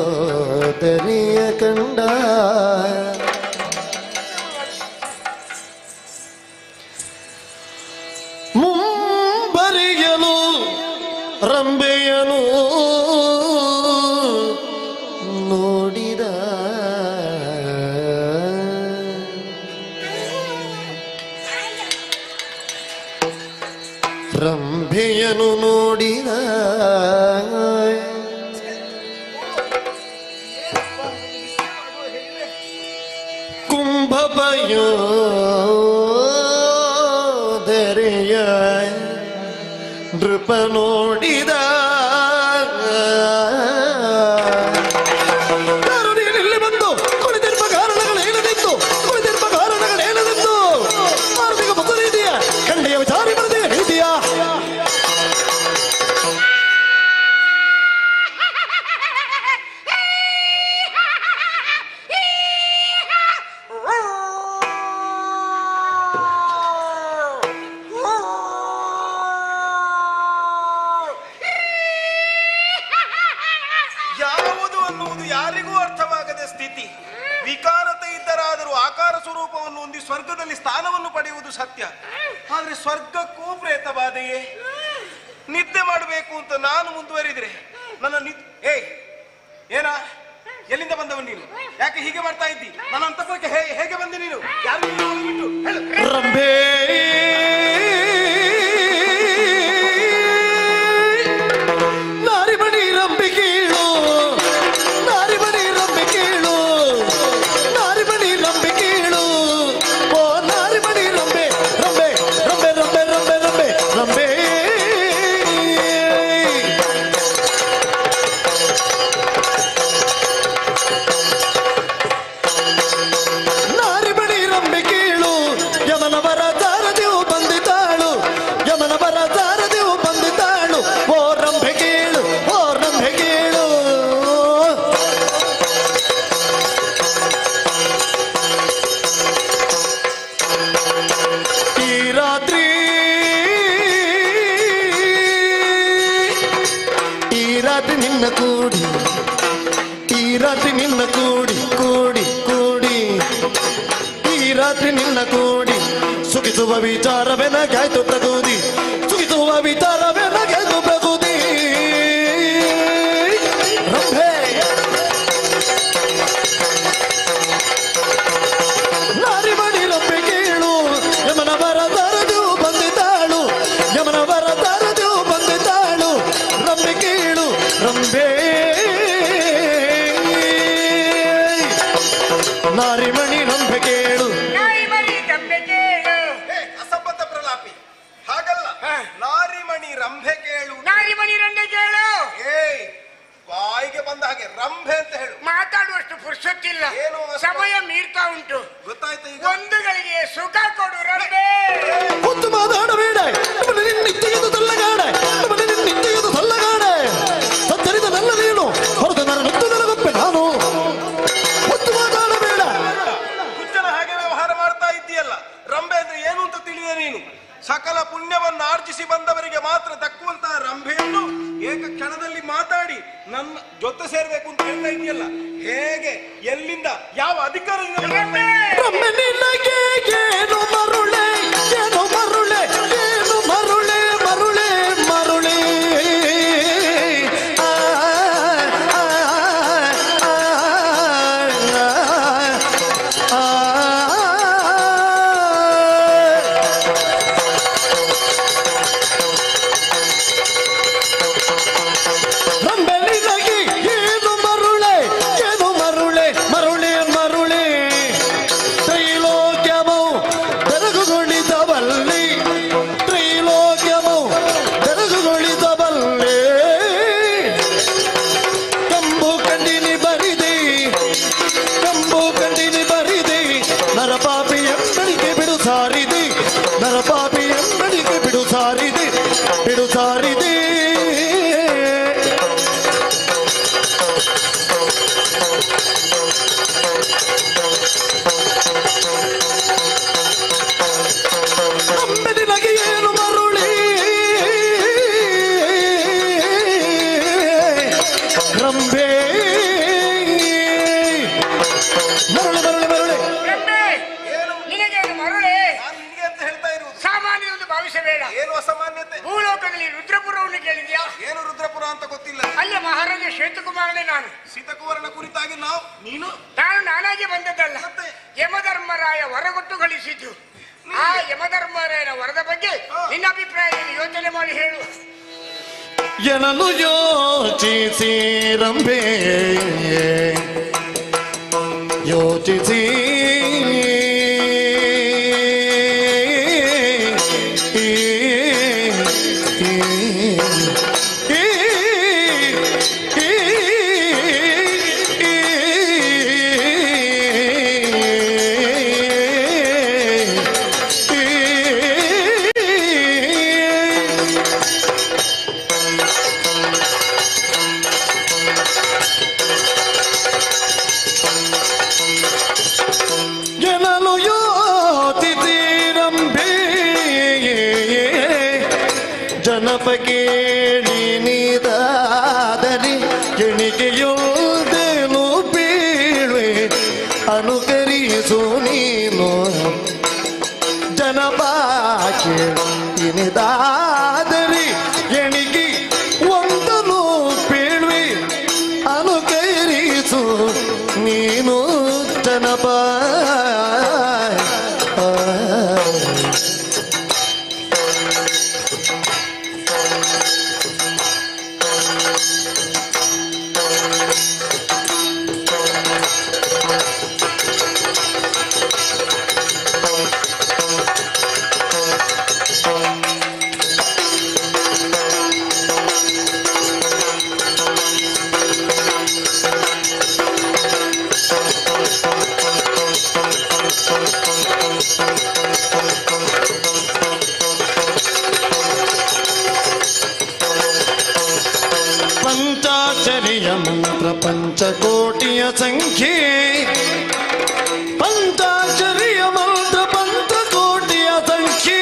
ಕುಂಭಪಯೋಧರೆಯ ಕಂಡ ಮುಂಬರಿಯಲು ರಂಬೆಯನು ನೋಡಿದ. ರಂಬೆಯನು ನೋಡಿದ ಕುಂಭಪಯೋಧರೆಯ ನೃಪ ನೋಡಿದ. ಇಲ್ಲಿ ಬಂದು ಕುಳಿತಿರುವ ಕಾರಣಗಳೇನದಿತ್ತು, ಕುಳಿತಿರುವ ಕಾರಣಗಳೇನದಿತ್ತು, ಮಾರ್ಮಿಕ ಮೊದಲ ಇದೆಯಾ ಖಂಡಿಯ ವಿಚಾರಿ ಬರದೆ ಇದೆಯಾ? ಸ್ವರ್ಗದಲ್ಲಿ ಸ್ಥಾನವನ್ನು ಪಡೆಯುವುದು ಸತ್ಯ. ಆದ್ರೆ ಸ್ವರ್ಗಕ್ಕೂ ಪ್ರೇತ ಬಾಧೆಯೇ. ನಿದ್ದೆ ಮಾಡಬೇಕು ಅಂತ ನಾನು ಮುಂದುವರಿದ್ರೆ ನನ್ನ ಏನ ಎಲ್ಲಿಂದ ಬಂದವ ನೀನು? ಯಾಕೆ ಹೀಗೆ ಮಾಡ್ತಾ ಇದ್ದಿ? ನನ್ನ ಅಂತಃಪುರಕ್ಕೆ ಹೇಗೆ ಬಂದೆ ನೀನು? ಯಾರು ಬಿಟ್ಟು ರಂಭೆ ನಾರಿಮಣಿ ರಂಬೆ ಕೇಳು, ನಾರಿಮಣಿ ರಂಬೆ ಕೇಳು, ನಾರಿಮಣಿ ರಂಬೆ ಕೇಳು. ಓ ನಾರಿಮಣಿ ರಂಬೆ ರಂಬೆ ರಂಬೆ ರಂಬೆ ರಂಬೆ ರಂಬೆ ರಂಬೆ ನಾರಿಮಣಿ ರಂಬೆ ಕೇಳು. ಯಮನವರ ದಾರದಿವು ಬಂದಿದ್ದಾಳು, ಯಮನವರ ದಾರದಿವು ಬಂದಿದ್ದಾಳು. ಓ ರಂಬೆ ಕೇಳು, ಓ ರಂಬೆ ಕೇಳು. ಈ ರಾತ್ರಿ ನಿನ್ನ ಕೂಡಿ, ಈ ರಾತ್ರಿ ನಿನ್ನ ಕೂಡಿ ಕೂಡಿ ಕೂಡಿ, ಈ ರಾತ್ರಿ ನಿನ್ನ ಕೂಡಿ ಸುಖಿಸುವ ವಿಚಾರವೇ ನಗಾಯ್ತು ಪ್ರಕೃತಿ, ಸುಖಿಸುವ ವಿಚಾರವೇ ನಗಾಯ್ತು ಪ್ರಕೃತಿ. ರಂಭೆ ನಾರಿಮಣಿ ರಂಬೆ ಕೇಳು. ಯಮನವರ ದಾರದಿವು ಬಂದಿದ್ದಾಳು, ಯಮನವರ ದಾರದಿವು ಬಂದಿದ್ದಾಳು. ರಂಬೆ ಕೇಳು ರಂಬೆ, ನಾರಿಮಣಿ ರಂಬೆ ಕೇಳು. ಅಸಂಬದ್ಧ ಪ್ರಲಾಪಿ, ಹಾಗಲ್ಲ. ನಾರಿಮಣಿ ರಂಭೆ ಕೇಳು, ನಾರಿಮಣಿ ರಂಬೆ ಕೇಳು. ಬಾಯಿಗೆ ಬಂದ ಹಾಗೆ ರಂಭೆ ಅಂತ ಹೇಳು. ಮಾತಾಡುವಷ್ಟು ಪುರ್ಸೊತ್ತಿಲ್ಲ, ಏನು ಸಮಯ ಮೀರ್ತಾ ಉಂಟು. ಗೊತ್ತಾಯ್ತು ಈಗ? ಒಂದು ಗಳಿಗೆ ಸುಖ ಕೊಡು ರಂಬೆ. ಹೊತ್ತು ಮಾತಾಡಬೇಡ, ನಿತ್ಯದು ತಲ್ಲಗಾಡ, ನಿತ್ಯದು ತಲ್ಲಗಾಡ. ಸಚ್ಚರಿದ ನನ್ನ ನೀನು ಹೊರತು ನನ್ನ ನಿತ್ತು ನನಗೊಪ್ಪೆ ನಾನು. ಹೊತ್ತು ಮಾತಾಡಬೇಡ. ಹುಚ್ಚನ ಹಾಗೆ ವ್ಯವಹಾರ ಮಾಡ್ತಾ ಇದ್ದೀಯಲ್ಲ. ರಂಭೆ ಅಂದ್ರೆ ಏನು ಅಂತ ತಿಳಿದ ನೀನು? ಸಕಲ ಪುಣ್ಯವನ್ನು ಆರ್ಜಿಸಿ ಬಂದವರಿಗೆ ಮಾತ್ರ ದಕ್ಕುವಂತಹ ರಂಭೆಯನ್ನು ಏಕ ಕ್ಷಣದಲ್ಲಿ ಮಾತಾಡಿ ನನ್ನ ಜೊತೆ ಸೇರ್ಬೇಕು ಅಂತ ಹೇಳ್ತಾ ಇದೆಯಲ್ಲ. ಹೇಗೆ, ಎಲ್ಲಿಂದ, ಯಾವ ಅಧಿಕಾರದಿಂದ? ರಂಬೆ ನಿನಗೆ ಏನು ಮರುಳೆ, ಏನು ಮರುಳೆ, ಏನು ಮರುಳೆ, ಮರುಳೆ ಮರುಳೆ. ರಂಬೆ ನಿನಗೆ ಏನು ಮರುಳೆ, ಏನು ಮರುಳೆ, ಮರುಳೆ ಮರುಳೆ. ತ್ರೈಲೋಕ್ಯಮು ಬೆರಗುಗೊಳಿಸಬಲ್ಲೆ, ತ್ರೈಲೋಕ್ಯಮು ಬೆರಗುಗೊಳಿಸಬಲ್ಲೆ. ಕಂಬು ಕಂಡಿನಿ ಬರಿದೆ, ಕಂಬು ಕಂಡಿನಿ ಬರಿದೆ. ನರಪಾಪಿ ಎಂಬನಿಗೆ ಬಿಡು ಸಾರಿದೆ, ನರಪಾಪಿ ಎಂಬನಿಗೆ ಬಿಡು ಸಾರಿದೆ, ಬಿಡು ಸಾರಿದೆ. ರಂಬೆ ನಿನಗೆ ಏನು ಮರುಳಿ, ರಂಬೆ ಮರುಳೆ ಮರುಳೆ ಮರುಳೆ. ರಂಬೆ, ನಿನಗೆ ಅದು ಮರುಳೆ. ನಾನು ನಿನಗೆ ಅಂತ ಹೇಳ್ತಾ ಇರುವುದು. ಸಾಮಾನ್ಯ ಒಂದು ಭಾವಿಸಬೇಡ. ಏನು ಅಸಾಮಾನ್ಯತೆ? ಭೂಲೋಕದಲ್ಲಿ ರುದ್ರಪುರವನ್ನು ಕೇಳಿದ್ಯಾ? ಏನು ರುದ್ರಪುರ ಅಂತ ಗೊತ್ತಿಲ್ಲ. ಅಲ್ಲ, ಮಹಾರಾಜ ಶ್ವೇತಕುಮಾರನೇ ನಾನು. ಸೀತಕುವರನ ಕುರಿತಾಗಿ ನೀನು ನಾನು ನಾನಾಗಿ ಬಂದದ್ದಲ್ಲ, ಯಮಧರ್ಮರಾಯ ವರಗೊಟ್ಟು ಗಳಿಸಿದ್ದು. ಆ ಯಮಧರ್ಮರಾಯನ ವರದ ಬಗ್ಗೆ ನಿನ್ನ ಅಭಿಪ್ರಾಯ ಏನು? ಯೋಚನೆ ಮಾಡಿ ಹೇಳು. ಎನಲು ಯೋಚಿಸಿ ರಂಬೆ, ಯೋಚಿಸಿ ಎನಲು ಯೋಚಿಸಿ ರಂಬೆ, ಜನಪ ಕೇಳಿ ನೀದಾದರೆ ಎಣಿಕೆಯೊಂದೇನು ಬೀಳುವೆ. ಅನುಕರಿಸು ನೀನು ಇನಿದಾದರಿ ಎಣಿಗಿ ಒಂದನು ಪೇಳ್ವಿ ಅನುಕರಿಸು ನೀನು ಜನಪ ಪಂಚಾಕ್ಷರಿಯ ಮಂತ್ರ ಪಂಚಕೋಟಿಯ ಸಂಖ್ಯೆ ಪಂಚಾಕ್ಷರಿಯ ಮಂತ್ರ ಪಂಚಕೋಟಿಯ ಸಂಖ್ಯೆ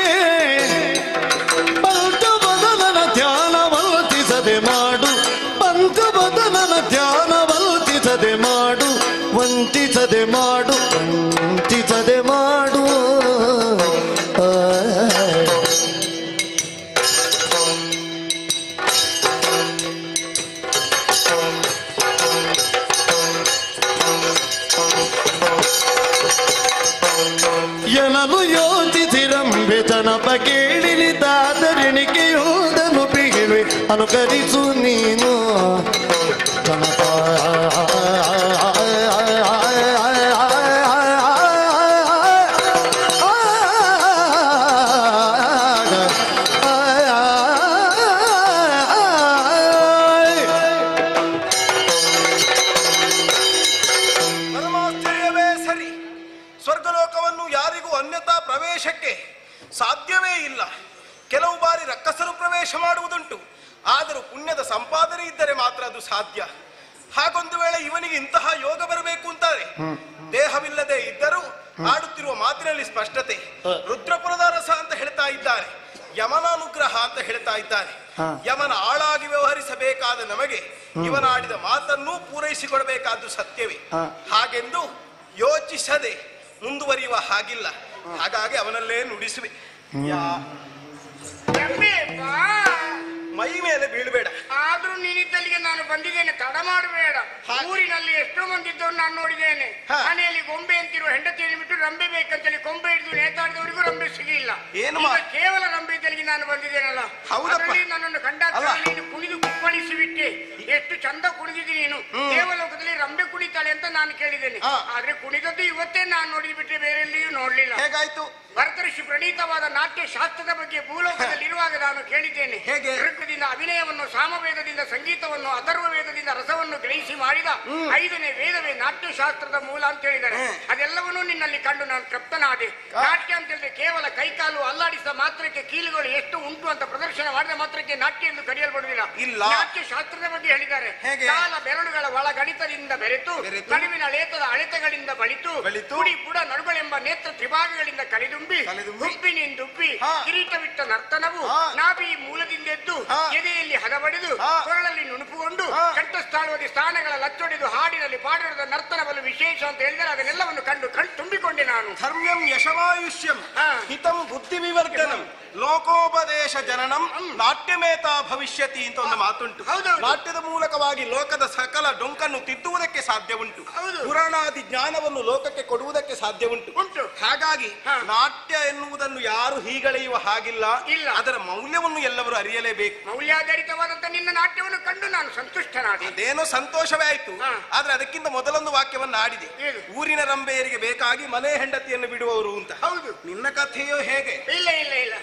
ಪಂಚಬದಲನ ಧ್ಯಾನ ವರ್ತಿಸದೆ ಮಾಡು ಪಂಚಬದಲನ ಧ್ಯಾನ ವರ್ತಿಸದೆ ಮಾಡು ವಂಚಿಸದೆ ಮಾಡು ವಂಚಿಸದೆ ಮಾಡು ಎನಲು ಯೋಚಿಸಿರಂಬೆ ಜನಪ ಕೇಳಿನಿದ್ದಾದರಿಣಿಕೆಯೋದನು ಬಿಗಿವೆ ಅನುಕರಿಸು ನೀನು ಜನಪ ಸಾಧ್ಯವೇ ಇಲ್ಲ. ಕೆಲವು ಬಾರಿ ರಕ್ಕಸರು ಪ್ರವೇಶ ಮಾಡುವುದುಂಟು. ಆದರೂ ಪುಣ್ಯದ ಸಂಪಾದನೆ ಇದ್ದರೆ ಮಾತ್ರ ಅದು ಸಾಧ್ಯ. ಹಾಗೊಂದು ವೇಳೆ ಇವನಿಗೆ ಇಂತಹ ಯೋಗ ಬರಬೇಕು ಅಂತಾರೆ, ದೇಹವಿಲ್ಲದೆ ಇದ್ದರೂ ಆಡುತ್ತಿರುವ ಮಾತಿನಲ್ಲಿ ಸ್ಪಷ್ಟತೆ. ರುದ್ರಪುರದ ರಸ ಅಂತ ಹೇಳ್ತಾ ಇದ್ದಾರೆ, ಯಮನ ಅನುಗ್ರಹ ಅಂತ ಹೇಳ್ತಾ ಇದ್ದಾರೆ. ಯಮನ ಆಳಾಗಿ ವ್ಯವಹರಿಸಬೇಕಾದ ನಮಗೆ ಇವನ ಆಡಿದ ಮಾತನ್ನು ಪೂರೈಸಿಕೊಡಬೇಕಾದ್ದು ಸತ್ಯವೇ. ಹಾಗೆಂದು ಯೋಚಿಸದೆ ಮುಂದುವರಿಯುವ ಹಾಗಿಲ್ಲ. ಹಾಗಾಗಿ ಅವನಲ್ಲೇ ನುಡಿಸುವೆ. ಮೈ ಮೇಲೆ ಬೀಳಬೇಡ. ಆದ್ರೂ ನೀನಿದ್ದಲ್ಲಿಗೆ ನಾನು ಬಂದಿದ್ದೇನೆ, ತಡ ಮಾಡಬೇಡ. ಊರಿನಲ್ಲಿ ಎಷ್ಟೋ ಮಂದಿ ಇದ್ದವ್ರು ನಾನು ನೋಡಿದ್ದೇನೆ. ಮನೆಯಲ್ಲಿ ಗೊಂಬೆ ಅಂತಿರುವ ಹೆಂಡತಿಯನ್ನು ಬಿಟ್ಟು ರಂಬೆ ಬೇಕಂತೇಳಿ ಕೊಂಬೆ ಹಿಡಿದು ನೇತಾಡಿದವರಿಗೂ ರಂಬೆ ಸಿಗಲಿಲ್ಲ. ಏನು ಕೇವಲ ರಂಬೆ ಇದ್ದಲ್ಲಿಗೆ ನಾನು ಬಂದಿದ್ದೇನಲ್ಲ, ಅದರಲ್ಲಿ ನನ್ನನ್ನು ಕಂಡಾಗ ನೀನು ಕುಣಿದು ಕುಪ್ಪಳಿಸಿ ಬಿಟ್ಟೆ. ಎಷ್ಟು ಚಂದ ಕುಣಿದಿದ್ದೀನಿ ನೀನು. ದೇವಲೋಕದಲ್ಲಿ ರಂಬೆ ಕುಣಿತಾಳೆ ಅಂತ ನಾನು ಕೇಳಿದ್ದೇನೆ. ಆದ್ರೆ ಕುಣಿದದ್ದು ಇವತ್ತೇ ನಾನು ನೋಡಿದ್ ಬಿಟ್ರೆ ಬೇರೆ ಎಲ್ಲಿಯೂ ನೋಡ್ಲಿಲ್ಲ. ಹೇಗಾಯ್ತು? ಭರತಋಷಿ ಪ್ರಣೀತವಾದ ನಾಟ್ಯ ಶಾಸ್ತ್ರದ ಬಗ್ಗೆ ಭೂಲೋಕದಲ್ಲಿರುವಾಗ ನಾನು ಕೇಳಿದ್ದೇನೆ. ಋಗ್ವೇದದಿಂದ ಅಭಿನಯವನ್ನು, ಸಾಮವೇದದಿಂದ ಸಂಗೀತವನ್ನು, ಅಥರ್ವ ವೇದದಿಂದ ರಸವನ್ನು ಗ್ರಹಿಸಿ ಮಾಡಿದ 5ನೇ ವೇದವೇ ನಾಟ್ಯಶಾಸ್ತ್ರದ ಮೂಲ ಅಂತ ಹೇಳಿದ್ದಾರೆ. ಅದೆಲ್ಲವನ್ನೂ ನಿನ್ನಲ್ಲಿ ಕಂಡು ನಾನು ತೃಪ್ತನಾದೆ. ನಾಟ್ಯ ಅಂತ ಹೇಳಿದ್ರೆ ಕೇವಲ ಕೈಕಾಲು ಅಲ್ಲಾಡಿಸಿದ ಮಾತ್ರಕ್ಕೆ ಕೀಲುಗಳು ಎಷ್ಟು ಉಂಟು ಅಂತ ಪ್ರದರ್ಶನ ಮಾಡಿದ ಮಾತ್ರಕ್ಕೆ ನಾಟ್ಯ ಎಂದು ಕರೆಯಲ್ಪಡುವುದಿಲ್ಲ. ನಾಟ್ಯ ಶಾಸ್ತ್ರದ ಬಗ್ಗೆ ಹೇಳಿದ್ದಾರೆ. ಕಾಲ ಬೆರಳುಗಳ ಒಳ ಗಣಿತದಿಂದ ಬೆರೆತು, ನಡುವಿನ ಲೇತದ ಅಳೆತಗಳಿಂದ ಬಳಿತು, ಕುಡಿ ಬುಡ ನಡುಗಳೆಂಬ ನೇತ್ರ ತ್ರಿಭಾಗಗಳಿಂದ ಕಳೆದುಂಬಿ, ಹುಬ್ಬಿನಿಂದುಬ್ಬಿ ಕಿರೀಟವಿಟ್ಟ ನರ್ತನವು ನಾಭಿ ಮೂಲದಿಂದೆದ್ದು ಎದೆಯಲ್ಲಿ ಹದಬಡಿದು ಕೊರಳಲ್ಲಿ ನುಣುಪುಗೊಂಡು ಕಂಠಸ್ಥಾಳುವದಿ ಸ್ಥಾನಗಳ ಲಚ್ಚೊಡೆದು ಹಾಡಿನಲ್ಲಿ ಪಾಡಿದ ನರ್ತನವನ್ನು ವಿಶೇಷ ಅಂತ ಹೇಳಿದರೆ ಅದನ್ನೆಲ್ಲವನ್ನು ಕಂಡು ತುಂಬಿಕೊಂಡೆ ನಾನು. ಧರ್ಮ್ಯಂ ಯಶವಾಯುಷ್ಯಂ ಹಿತಂ ಬುದ್ಧಿ ವಿವರ್ಧನಂ ಲೋಕೋಪದೇಶ ಜನನಂ ನಾಟ್ಯಮೇತಾ ಭವಿಷ್ಯತಿ ಅಂತ ಒಂದು ಮಾತುಂಟು. ನಾಟ್ಯದ ಮೂಲಕವಾಗಿ ಲೋಕದ ಸಕಲ ಡೊಂಕನ್ನು ತಿದ್ದುವುದಕ್ಕೆ ಸಾಧ್ಯ ಉಂಟು. ಪುರಾಣಾದಿ ಜ್ಞಾನವನ್ನು ಲೋಕಕ್ಕೆ ಕೊಡುವುದಕ್ಕೆ ಸಾಧ್ಯ ಉಂಟು. ಹಾಗಾಗಿ ನಾಟ್ಯ ಎನ್ನುವುದನ್ನು ಯಾರು ಹೀಗಳೆಯುವ ಹಾಗಿಲ್ಲ. ಅದರ ಮೌಲ್ಯವನ್ನು ಎಲ್ಲರೂ ಅರಿಯಲೇಬೇಕು. ಮೌಲ್ಯಾಧಾರಿತವಾದಂತ ನಿನ್ನ ನಾಟ್ಯವನ್ನು ಕಂಡು ನಾನು ಸಂತುಷ್ಟನಾದೆ. ಅದೇನೋ ಸಂತೋಷವೇ ಆಯ್ತು. ಆದ್ರೆ ಅದಕ್ಕಿಂತ ಮೊದಲೊಂದು ವಾಕ್ಯವನ್ನು ಆಡಿದೆ. ಊರಿನ ರಂಬೆಯರಿಗೆ ಬೇಕಾಗಿ ಮನೆ ಹೆಂಡತಿಯನ್ನು ಬಿಡುವವರು ಅಂತ. ಹೌದು. ನಿನ್ನ ಕಥೆಯೋ ಹೇಗೆ? ಇಲ್ಲ ಇಲ್ಲ ಇಲ್ಲ,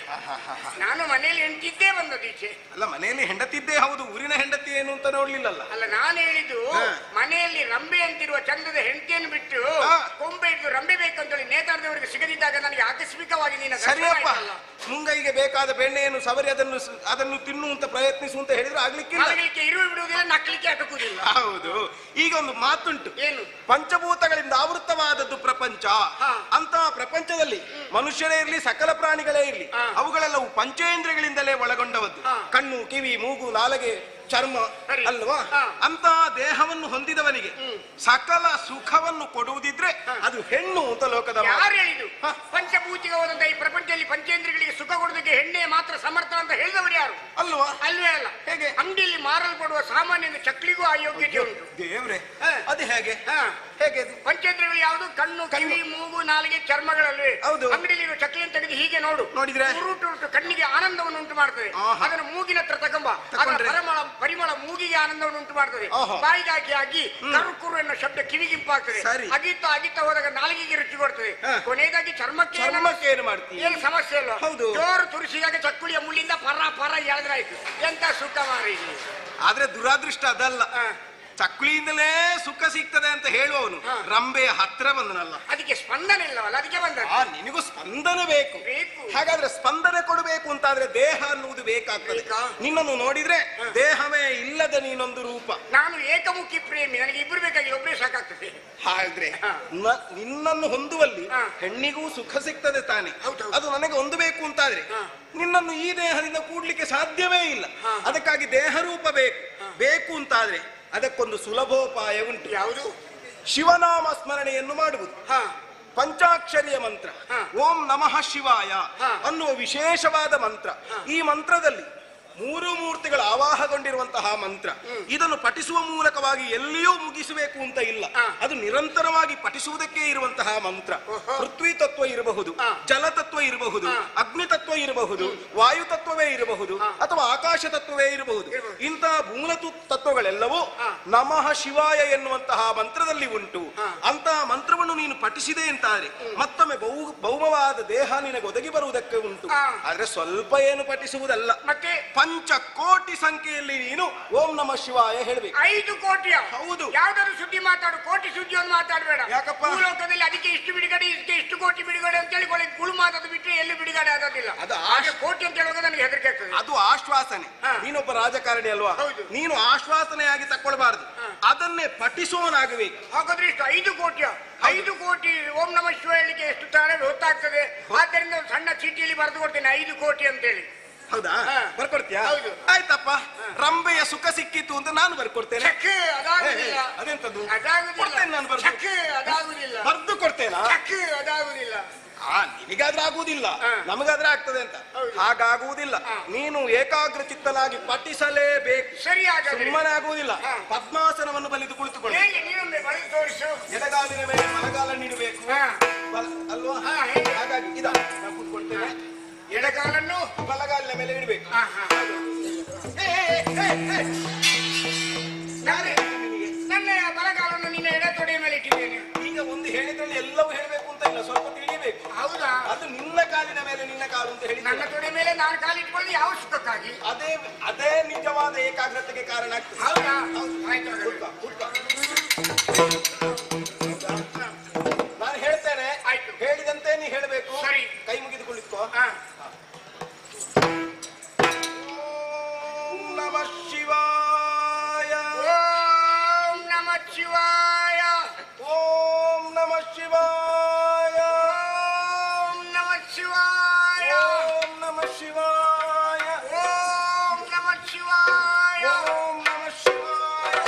ನಾನು ಮನೆಯಲ್ಲಿ ಹೆಂಡತಿದ್ದೇ ಬಂದದ್ದು ಈಚೆ. ಅಲ್ಲ, ಮನೆಯಲ್ಲಿ ಹೆಂಡತಿದ್ದೇ ಹೌದು, ಊರಿನ ಹೆಂಡತಿ ಏನು ಅಂತ ನೋಡ್ಲಿಲ್ಲಲ್ಲ. ಅಲ್ಲ, ನಾನು ಹೇಳಿದ್ದು ಮನೆಯಲ್ಲಿ ರಂಬೆ ಅಂತಿರುವ ಚಂದದ ಹೆಂಡತಿಯನ್ನು ಬಿಟ್ಟು ಕೊಂಬೆ ಇದ್ದು ರಂಬೆ ಬೇಕಂತೇಳಿ ನೇತಾಡದವರಿಗೆ ಸಿಗದಿದ್ದಾಗ ನನಗೆ ಆಕಸ್ಮಿಕವಾಗಿ ನೀನು ಸರಿಯಪ್ಪ ಮುಂಗೈಗೆ ಬೇಕಾದ ಬೆಣ್ಣೆಯನ್ನು ಸವರಿ ಅದನ್ನು ತಿನ್ನುವಂತ ಪ್ರಯತ್ನಿಸು ಅಂತ ಹೇಳಿದ್ರೆ ಆಗ್ಲಿಕ್ಕಿಲ್ಲ. ಇರುವ ಬಿಡುವುದಿಲ್ಲ, ನಕ್ಕಲಿಕ್ಕೆ ಅಟಕುವುದಿಲ್ಲ. ಹೌದು. ಈಗ ಒಂದು ಮಾತುಂಟು, ಏನು? ಪಂಚಭೂತಗಳಿಂದ ಆವೃತವಾದದ್ದು ಪ್ರಪಂಚ. ಅಂತ ಪ್ರಪಂಚದಲ್ಲಿ ಮನುಷ್ಯರೇ ಇರಲಿ, ಸಕಲ ಪ್ರಾಣಿಗಳೇ ಇರಲಿ, ಅವುಗಳೆಲ್ಲವೂ ಪಂಚೇಂದ್ರಿಯಗಳಿಂದಲೇ ಇಂದಲೇ ಒಳಗೊಂಡವದ್ದು. ಕಣ್ಣು, ಕಿವಿ, ಮೂಗು, ನಾಲಗೆ, ಚರ್ಮ ಅಲ್ವಾ? ಅಂತ ದೇಹವನ್ನು ಹೊಂದಿದವನಿಗೆ ಸಕಲ ಸುಖವನ್ನು ಕೊಡುವುದಿದ್ರೆ ಅದು ಹೆಣ್ಣು ಅಂತ ಲೋಕದ ಯಾರು ಹೇಳಿದ್ರು? ಪಂಚಭೂತಿಗವಾದಂತ ಈ ಪ್ರಪಂಚದಲ್ಲಿ ಪಂಚೇಂದ್ರಿಯಗಳಿಗೆ ಸುಖ ಕೊಡೋದಕ್ಕೆ ಹೆಣ್ಣೆ ಮಾತ್ರ ಸಮರ್ಥ ಅಂತ ಹೇಳಿದವರು ಯಾರು? ಅಲ್ವಾ? ಅಲ್ವೇ ಅಲ್ಲ. ಹೇಗೆ ಅಂಗಡಿಯಲ್ಲಿ ಮಾರಲ್ಪಡುವ ಸಾಮಾನ್ಯ ಚಕ್ಲಿಗೂ ಆ ಯೋಗ್ಯತೆ ಉಂಟು. ದೇವ್ರೆ, ಅದು ಹೇಗೆ? ಹೇಗೆ ಪಂಚೇಂದ್ರಿಯಗಳು ಯಾವುದು? ಕಣ್ಣು, ಕಿವಿ, ಮೂಗು, ನಾಲಿಗೆ, ಚರ್ಮಗಳಲ್ವೇ? ಹೌದು. ಅಂಗಡಿಯಲ್ಲಿ ಚಕ್ಲಿಯನ್ನು ತೆಗೆದು ಹೀಗೆ ನೋಡಿದ್ರೆ ಕಣ್ಣಿಗೆ ಆನಂದವನ್ನು ಉಂಟು ಮಾಡ್ತದೆ. ಅದನ್ನು ಮೂಗಿನ ಹತ್ರ ತಗೊಂಬ, ಪರಿಮಳ ಮೂಗಿಗೆ ಆನಂದವನ್ನು ಉಂಟು ಮಾಡ್ತದೆ. ಬಾಯಿಗೆ ಹಾಕಿ ಕರುಕುರು ಎನ್ನುವ ಶಬ್ದ ಕಿವಿಗಿಂಪಾಗ್ತದೆ. ಅಗಿತಾ ಹೋದಾಗ ನಾಲಿಗೆಗೆ ರುಚಿ ಕೊಡ್ತದೆ. ಕೊನೆಯದಾಗಿ ಚರ್ಮಕ್ಕೆ ಏನು ಮಾಡ್ತೀವಿ? ಏನು ಸಮಸ್ಯೆ ಇಲ್ಲ. ಜೋರು ತುರಿಸಿದಾಗ ಚಕ್ಕುಳಿಯ ಮುಳ್ಳಿಂದ ಪರ ಎಳೆದ್ರಾಯ್ತು. ಎಂತ ಸುಖ ಮಾರಿ. ಆದ್ರೆ ದುರಾದೃಷ್ಟ ಅದಲ್ಲ. ಚಕ್ಕುಳಿಯಿಂದಲೇ ಸುಖ ಸಿಗ್ತದೆ ಅಂತ ಹೇಳುವವನು ರಂಬೆಯ ಹತ್ರ ಬಂದನಲ್ಲ. ಅದಕ್ಕೆ ಸ್ಪಂದನೆ ಇಲ್ಲವಲ್ಲ, ಅದಕ್ಕೆ ಬಂದ. ನಿನಗೂ ಸ್ಪಂದನೆ ಬೇಕು. ಹಾಗಾದ್ರೆ ಸ್ಪಂದನೆ ಕೊಡಬೇಕು ಅಂತಾದ್ರೆ ದೇಹ ಅನ್ನುವುದು ಬೇಕಾಗ್ತದೆ. ನಿನ್ನನ್ನು ನೋಡಿದ್ರೆ ದೇಹವೇ ಇಲ್ಲದ ನೀನೊಂದು ರೂಪ. ನಾನು ಏಕಮುಖಿ ಪ್ರೇಮಿ, ನನಗೆ ಇಬ್ರು ಬೇಕಾಗಿಲ್ಲ, ಒಬ್ಬರೇ ಸಾಕಾಗ್ತದೆ. ಹಾಗಾದ್ರೆ ನಿನ್ನನ್ನು ಹೊಂದುವಲ್ಲಿ ಹೆಣ್ಣಿಗೂ ಸುಖ ಸಿಗ್ತದೆ ತಾನೆ. ಅದು ನನಗೆ ಹೊಂದಬೇಕು ಅಂತಾದ್ರೆ ನಿನ್ನನ್ನು ಈ ದೇಹದಿಂದ ಕೂಡ್ಲಿಕ್ಕೆ ಸಾಧ್ಯವೇ ಇಲ್ಲ. ಅದಕ್ಕಾಗಿ ದೇಹ ರೂಪ ಬೇಕು ಅಂತಾದ್ರೆ ಅದಕ್ಕೊಂದು ಸುಲಭೋಪಾಯ ಉಂಟು. ಯಾವುದು? ಶಿವನಾಮ ಸ್ಮರಣೆಯನ್ನು ಮಾಡುವುದು. ಪಂಚಾಕ್ಷರಿಯ ಮಂತ್ರ ಓಂ ನಮಃ ಶಿವಾಯ ಅನ್ನುವ ವಿಶೇಷವಾದ ಮಂತ್ರ. ಈ ಮಂತ್ರದಲ್ಲಿ ಮೂರು ಮೂರ್ತಿಗಳ ಆವಾಹಗೊಂಡಿರುವಂತಹ ಮಂತ್ರ. ಇದನ್ನು ಪಠಿಸುವ ಮೂಲಕವಾಗಿ ಎಲ್ಲಿಯೂ ಮುಗಿಸಬೇಕು ಅಂತ ಇಲ್ಲ. ಅದು ನಿರಂತರವಾಗಿ ಪಠಿಸುವುದಕ್ಕೆ ಇರುವಂತಹ ಮಂತ್ರ. ಪೃಥ್ವಿ ತತ್ವ ಇರಬಹುದು, ಜಲತತ್ವ ಇರಬಹುದು, ಅಗ್ನಿ ತತ್ವ ಇರಬಹುದು, ವಾಯು ತತ್ವವೇ ಇರಬಹುದು, ಅಥವಾ ಆಕಾಶ ತತ್ವವೇ ಇರಬಹುದು. ಇಂತಹ ಮೂಲ ತತ್ವಗಳೆಲ್ಲವೂ ನಮಃ ಶಿವಾಯ ಎನ್ನುವಂತಹ ಮಂತ್ರದಲ್ಲಿ ಉಂಟು. ಅಂತಹ ಮಂತ್ರವನ್ನು ನೀನು ಪಠಿಸಿದೆ ಅಂತಾದ್ರೆ ಮತ್ತೊಮ್ಮೆ ಭೌಮವಾದ ದೇಹ ನಿನಗೆ ಒದಗಿ ಬರುವುದಕ್ಕೆ ಉಂಟು. ಆದ್ರೆ ಸ್ವಲ್ಪ ಏನು ಪಠಿಸುವುದಲ್ಲ, ಮತ್ತೆ ಪಂಚಕೋಟಿ ಸಂಖ್ಯೆಯಲ್ಲಿ ನೀನು ಓಂ ನಮಃ ಶಿವಾಯ ಹೇಳಬೇಕು. 5 ಕೋಟಿಯ? ಹೌದು. ಯಾವ್ದಾದ್ರು ಸುದ್ದಿ ಮಾತಾಡು, ಕೋಟಿ ಸುದ್ದಿಯನ್ನು ಮಾತಾಡಬೇಡ. ಯಾಕಪ್ಪ? ಭೂಲೋಕದಲ್ಲಿ ಅದಕ್ಕೆ ಇಷ್ಟು ಬಿಡುಗಡೆ, ಇದಕ್ಕೆ ಇಷ್ಟು ಕೋಟಿ ಬಿಡುಗಡೆ ಅಂತ ಹೇಳಿ ಗುಳು ಮಾತಾಡೋದು ಬಿಟ್ಟರೆ ಎಲ್ಲಿ ಬಿಡುಗಡೆ ಆಗೋದಿಲ್ಲ. ಅದು ಹಾಗೆ ಕೋಟಿ ಅಂತ ಹೇಳುವಾಗ ನನಗೆ ಹೆದರಿಕೆ ಆಗ್ತದೆ. ಅದು ಆಶ್ವಾಸನೆ. ನೀನೊಬ್ಬ ರಾಜಕಾರಣಿ ಅಲ್ವಾ? ನೀನು ಆಶ್ವಾಸನೆಯಾಗಿ ತಕ್ಕೊಳ್ಬಾರ್ದು, ಅದನ್ನೇ ಪಠಿಸುವನಾಗಬೇಕು. ಹಾಗಾದ್ರೆ ಇಷ್ಟು 5 ಕೋಟಿಯ? 5 ಕೋಟಿ ಓಂ ನಮಃ ಶಿವ ಹೇಳಿಕೆ ಎಷ್ಟು ತಾನೇ ಹೊತ್ತಾಗ್ತದೆ. ಆದ್ದರಿಂದ ಒಂದು ಸಣ್ಣ ಚೀಟಿಯಲ್ಲಿ ಬರೆದು ಕೊಡ್ತೇನೆ 5 ಕೋಟಿ ಅಂತ ಹೇಳಿ. ಹೌದಾ? ಬರ್ಕೊಡ್ತೀಯಾ? ಆಯ್ತಪ್ಪ. ರಂಬೆಯ ಸುಖ ಸಿಕ್ಕಿತ್ತು ಅಂತ ನಾನು ಬರ್ಕೊಡ್ತೇನೆ. ಅದೆಂತದ್ದು? ನಾನು ಬರ್ದು ಕೊಡ್ತೇನಾ? ಅದಾಗುದಿಲ್ಲ. ನಿನಗಾದ್ರೆ ಆಗುವುದಿಲ್ಲ, ನಮಗಾದ್ರೆ ಆಗ್ತದೆ ಅಂತ. ಹಾಗಾಗುವುದಿಲ್ಲ. ನೀನು ಏಕಾಗ್ರ ಚಿತ್ತನಾಗಿ ಪಠಿಸಲೇಬೇಕು. ಸುಮ್ಮನೆ ಆಗುವುದಿಲ್ಲ. ಪದ್ಮಾಸನವನ್ನು ಬಲಿದು ಕುಳಿತುಕೊಳ್ಳಿ. ಎಡಗಾಲಿನ ಮೇಲೆ ಬಲಗಾಲ ನೀಡಬೇಕು ಅಲ್ವಾ? ಹಾಗಾಗಿ ಇದ ನಾನು ಕೂತ್ಕೊಳ್ತೇನೆ. ಎಡಗಾಲನ್ನು ಬಲಗಾಲಿನ ಮೇಲೆ ಇಡಬೇಕು. ನನ್ನ ಬಲಗಾಲನ್ನು ನಿನ್ನ ಎಡ ತೊಡೆಯ ಮೇಲೆ ಇಟ್ಟಿದ್ದೇನೆ. ಈಗ ಒಂದು ಹೇಳಿದ್ರಲ್ಲಿ ಎಲ್ಲವೂ ಹೇಳಬೇಕು ಅಂತ ಇಲ್ಲ, ಸ್ವಲ್ಪ ತಿಳಿಯಬೇಕು. ಹೌದಾ? ಅದು ನಿನ್ನ ಕಾಲಿನ ಮೇಲೆ ನಿನ್ನ ಕಾಲು ಅಂತ ಹೇಳಿ ನನ್ನ ತೊಡೆ ಮೇಲೆ ನಾನು ಕಾಲಿಟ್ಕೊಳ್ಳಿ ಯಾವ ಸುಖಕ್ಕಾಗಿ? ಅದೇ ನಿಜವಾದ ಏಕಾಗ್ರತೆಗೆ ಕಾರಣ ಆಗ್ತದೆ. ಹೌದಾ? ನಾನು ಹೇಳ್ತೇನೆ, ಹೇಳಿದಂತೆ ನೀ ಹೇಳಬೇಕು. ಸರಿ. ಕೈ ಮುಗಿದು ಕುಳಿತುಕೋ. ನಮಃ ಶಿವಾಯ. ಓಂ ನಮಃ ಶಿವಾಯ. ಓಂ ನಮಃ ಶಿವಾಯ. ಓಂ ನಮಃ ಶಿವಾಯ. ಓಂ ನಮಃ ಶಿವಾಯ. ಓಂ ನಮಃ ಶಿವಾಯ. ಓಂ ನಮಃ ಶಿವಾಯ.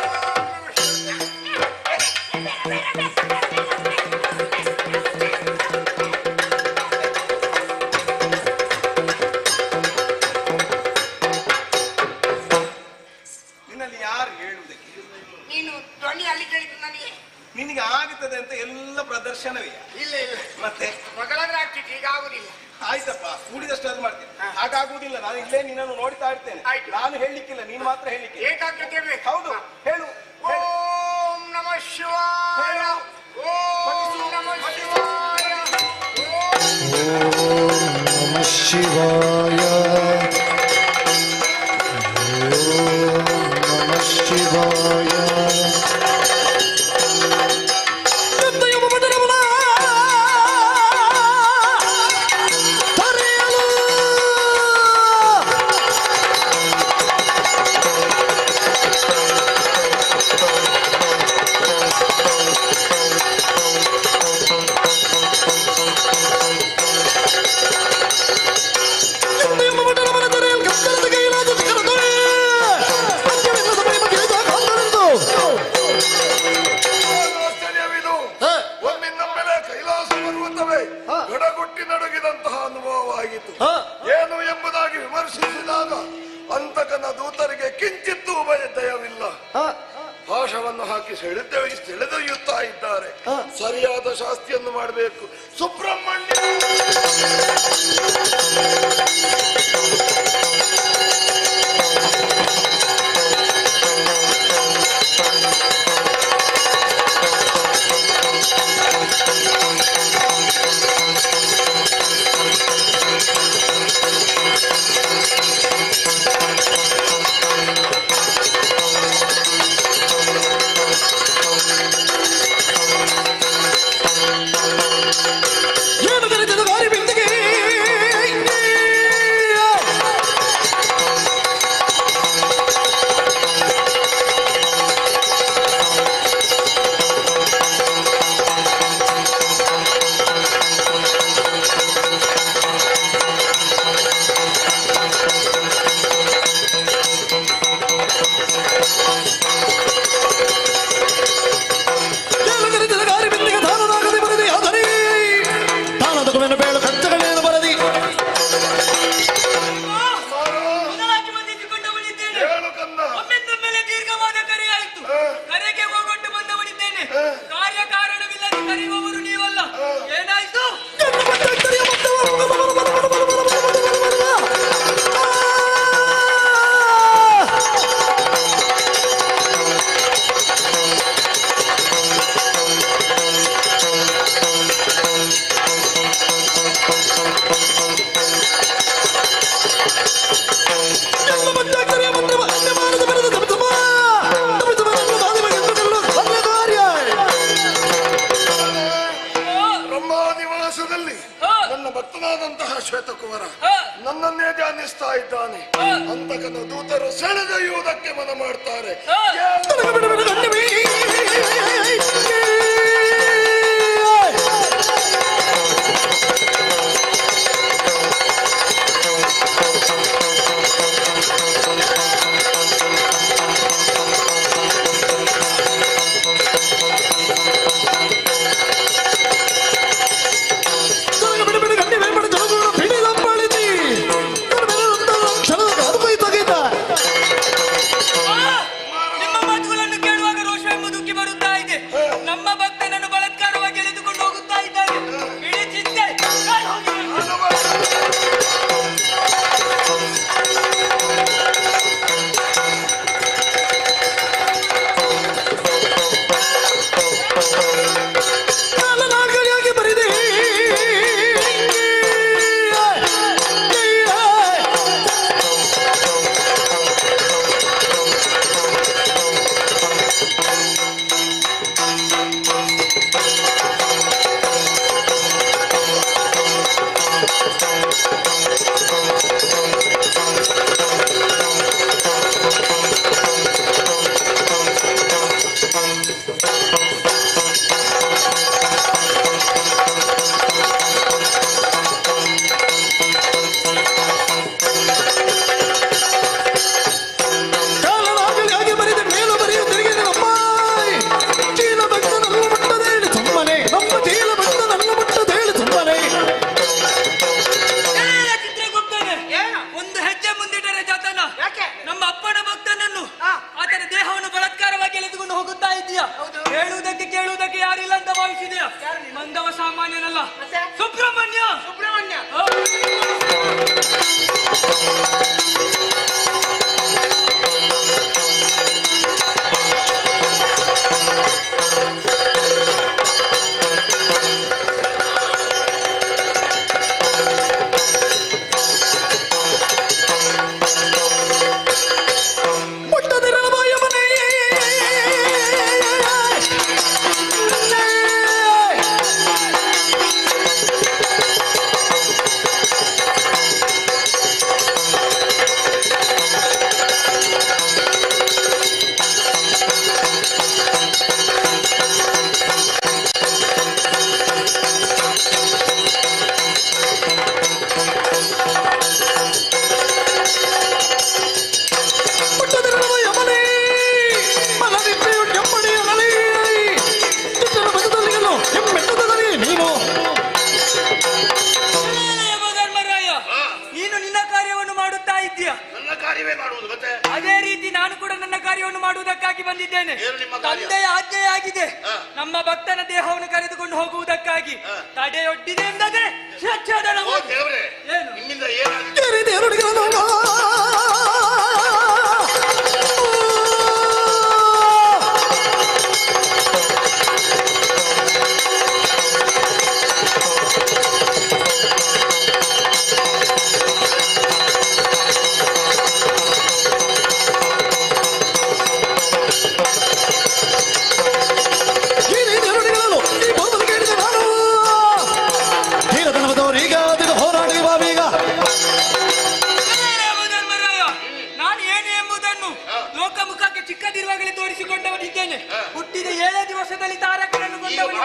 ನಿನ್ನಲ್ಲಿ ಯಾರು ಹೇಳುವುದಕ್ಕೆ? ನೀನು ಧ್ವನಿ ಅಲ್ಲಿ ಕೇಳಿದ್ದು ನನಗೆ. ನಿನಗೆ ಆಗುತ್ತದೆ ಅಂತ ಎಲ್ಲ ಪ್ರದರ್ಶನವೇ? ಇಲ್ಲ ಇಲ್ಲ. ಮತ್ತೆ ಮೊದಲಾದ್ರೆ ಆಗ್ತಿತ್ತು, ಈಗ ಆಗುದಿಲ್ಲ. ಆಯ್ತಪ್ಪ, ಕೂಡಿದಷ್ಟು ಅದು ಮಾಡ್ತೀನಿ. ಹಾಗಾಗುವುದಿಲ್ಲ. ನಾನು ಇಲ್ಲೇ ನಿನ್ನನ್ನು ನೋಡ್ತಾ ಇರ್ತೇನೆ. ನಾನು ಹೇಳಲಿಕ್ಕಿಲ್ಲ, ನೀನು ಮಾತ್ರ ಹೇಳಲಿಕ್ಕೆ. ಏಕಾಗ್ರತೆ ಇರ್ಬೇಕು. ಹೌದು, ಹೇಳು. ಓಂ ನಮಃ ಶಿವಾಯ. ಓಂ ನಮಃ ಶಿವಾಯ. ಓಂ ನಮಃ ಶಿವಾಯ. ಓಂ ನಮಃ ಶಿವಾಯ. ಅಂತಕನ ದೂತರಿಗೆ ಕಿಂಚಿತ್ತೂ ದಯವಿಲ್ಲ. ಪಾಶವನ್ನು ಹಾಕಿ ಸೆಳೆದೊಯ್ಯುತ್ತಾ ಇದ್ದಾರೆ. ಸರಿಯಾದ ಶಾಸ್ತಿಯನ್ನು ಮಾಡಬೇಕು. ಸುಬ್ರಹ್ಮಣ್ಯ ಶ್ವೇತಕುವರ ನನ್ನನ್ನೇ ಧ್ಯಾನಿಸ್ತಾ ಇದ್ದಾನೆ. ಅಂತಕನ ದೂತರು ಸೆಳೆದೊಯ್ಯುವುದಕ್ಕೆ ಮನ ಮಾಡ್ತಾರೆ. ಕಾರ್ಯವೇ ಮಾಡುವುದು ಮತ್ತೆ. ಅದೇ ರೀತಿ ನಾನು ಕೂಡ ನನ್ನ ಕಾರ್ಯವನ್ನು ಮಾಡುವುದಕ್ಕಾಗಿ ಬಂದಿದ್ದೇನೆ. ತಂದೆಯ ಆಜ್ಞೆಯಾಗಿದೆ ನಮ್ಮ ಭಕ್ತನ ದೇಹವನ್ನು ಕರೆದುಕೊಂಡು ಹೋಗುವುದಕ್ಕಾಗಿ. ತಡೆಯೊಡ್ಡಿದೆ ಎಂದರೆ ನಿಮ್ಮಿಂದ ಏನಾಗಿದೆ? ಚಿಕ್ಕದಿರುವಾಗಲೇ ತೋರಿಸಿಕೊಂಡವನಿದ್ದೇನೆ. ಹುಟ್ಟಿದ 7 ದಿವಸದಲ್ಲಿ ತಾರಕನನ್ನು ಕೊಂದವನು.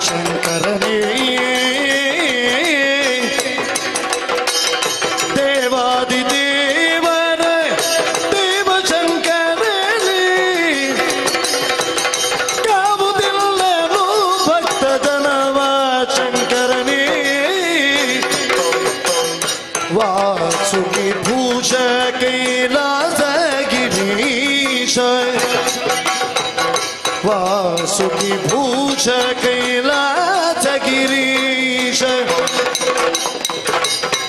ಶಂಕರನೇ ದೇವಾದಿದೇವರ ದೇವಶಂಕರನೇ ಯಾವುದಿಲ್ಲನು ಭಕ್ತ ಜನವ ಶಂಕರನೇ ವಾಸುಕಿ ಭೂಷ ಕೈಲಾಸ ಗಿರೀಶ ವಾಸುಕಿ ಭೂಷ ಕೈಲಾಸ ಗಿರೀಶ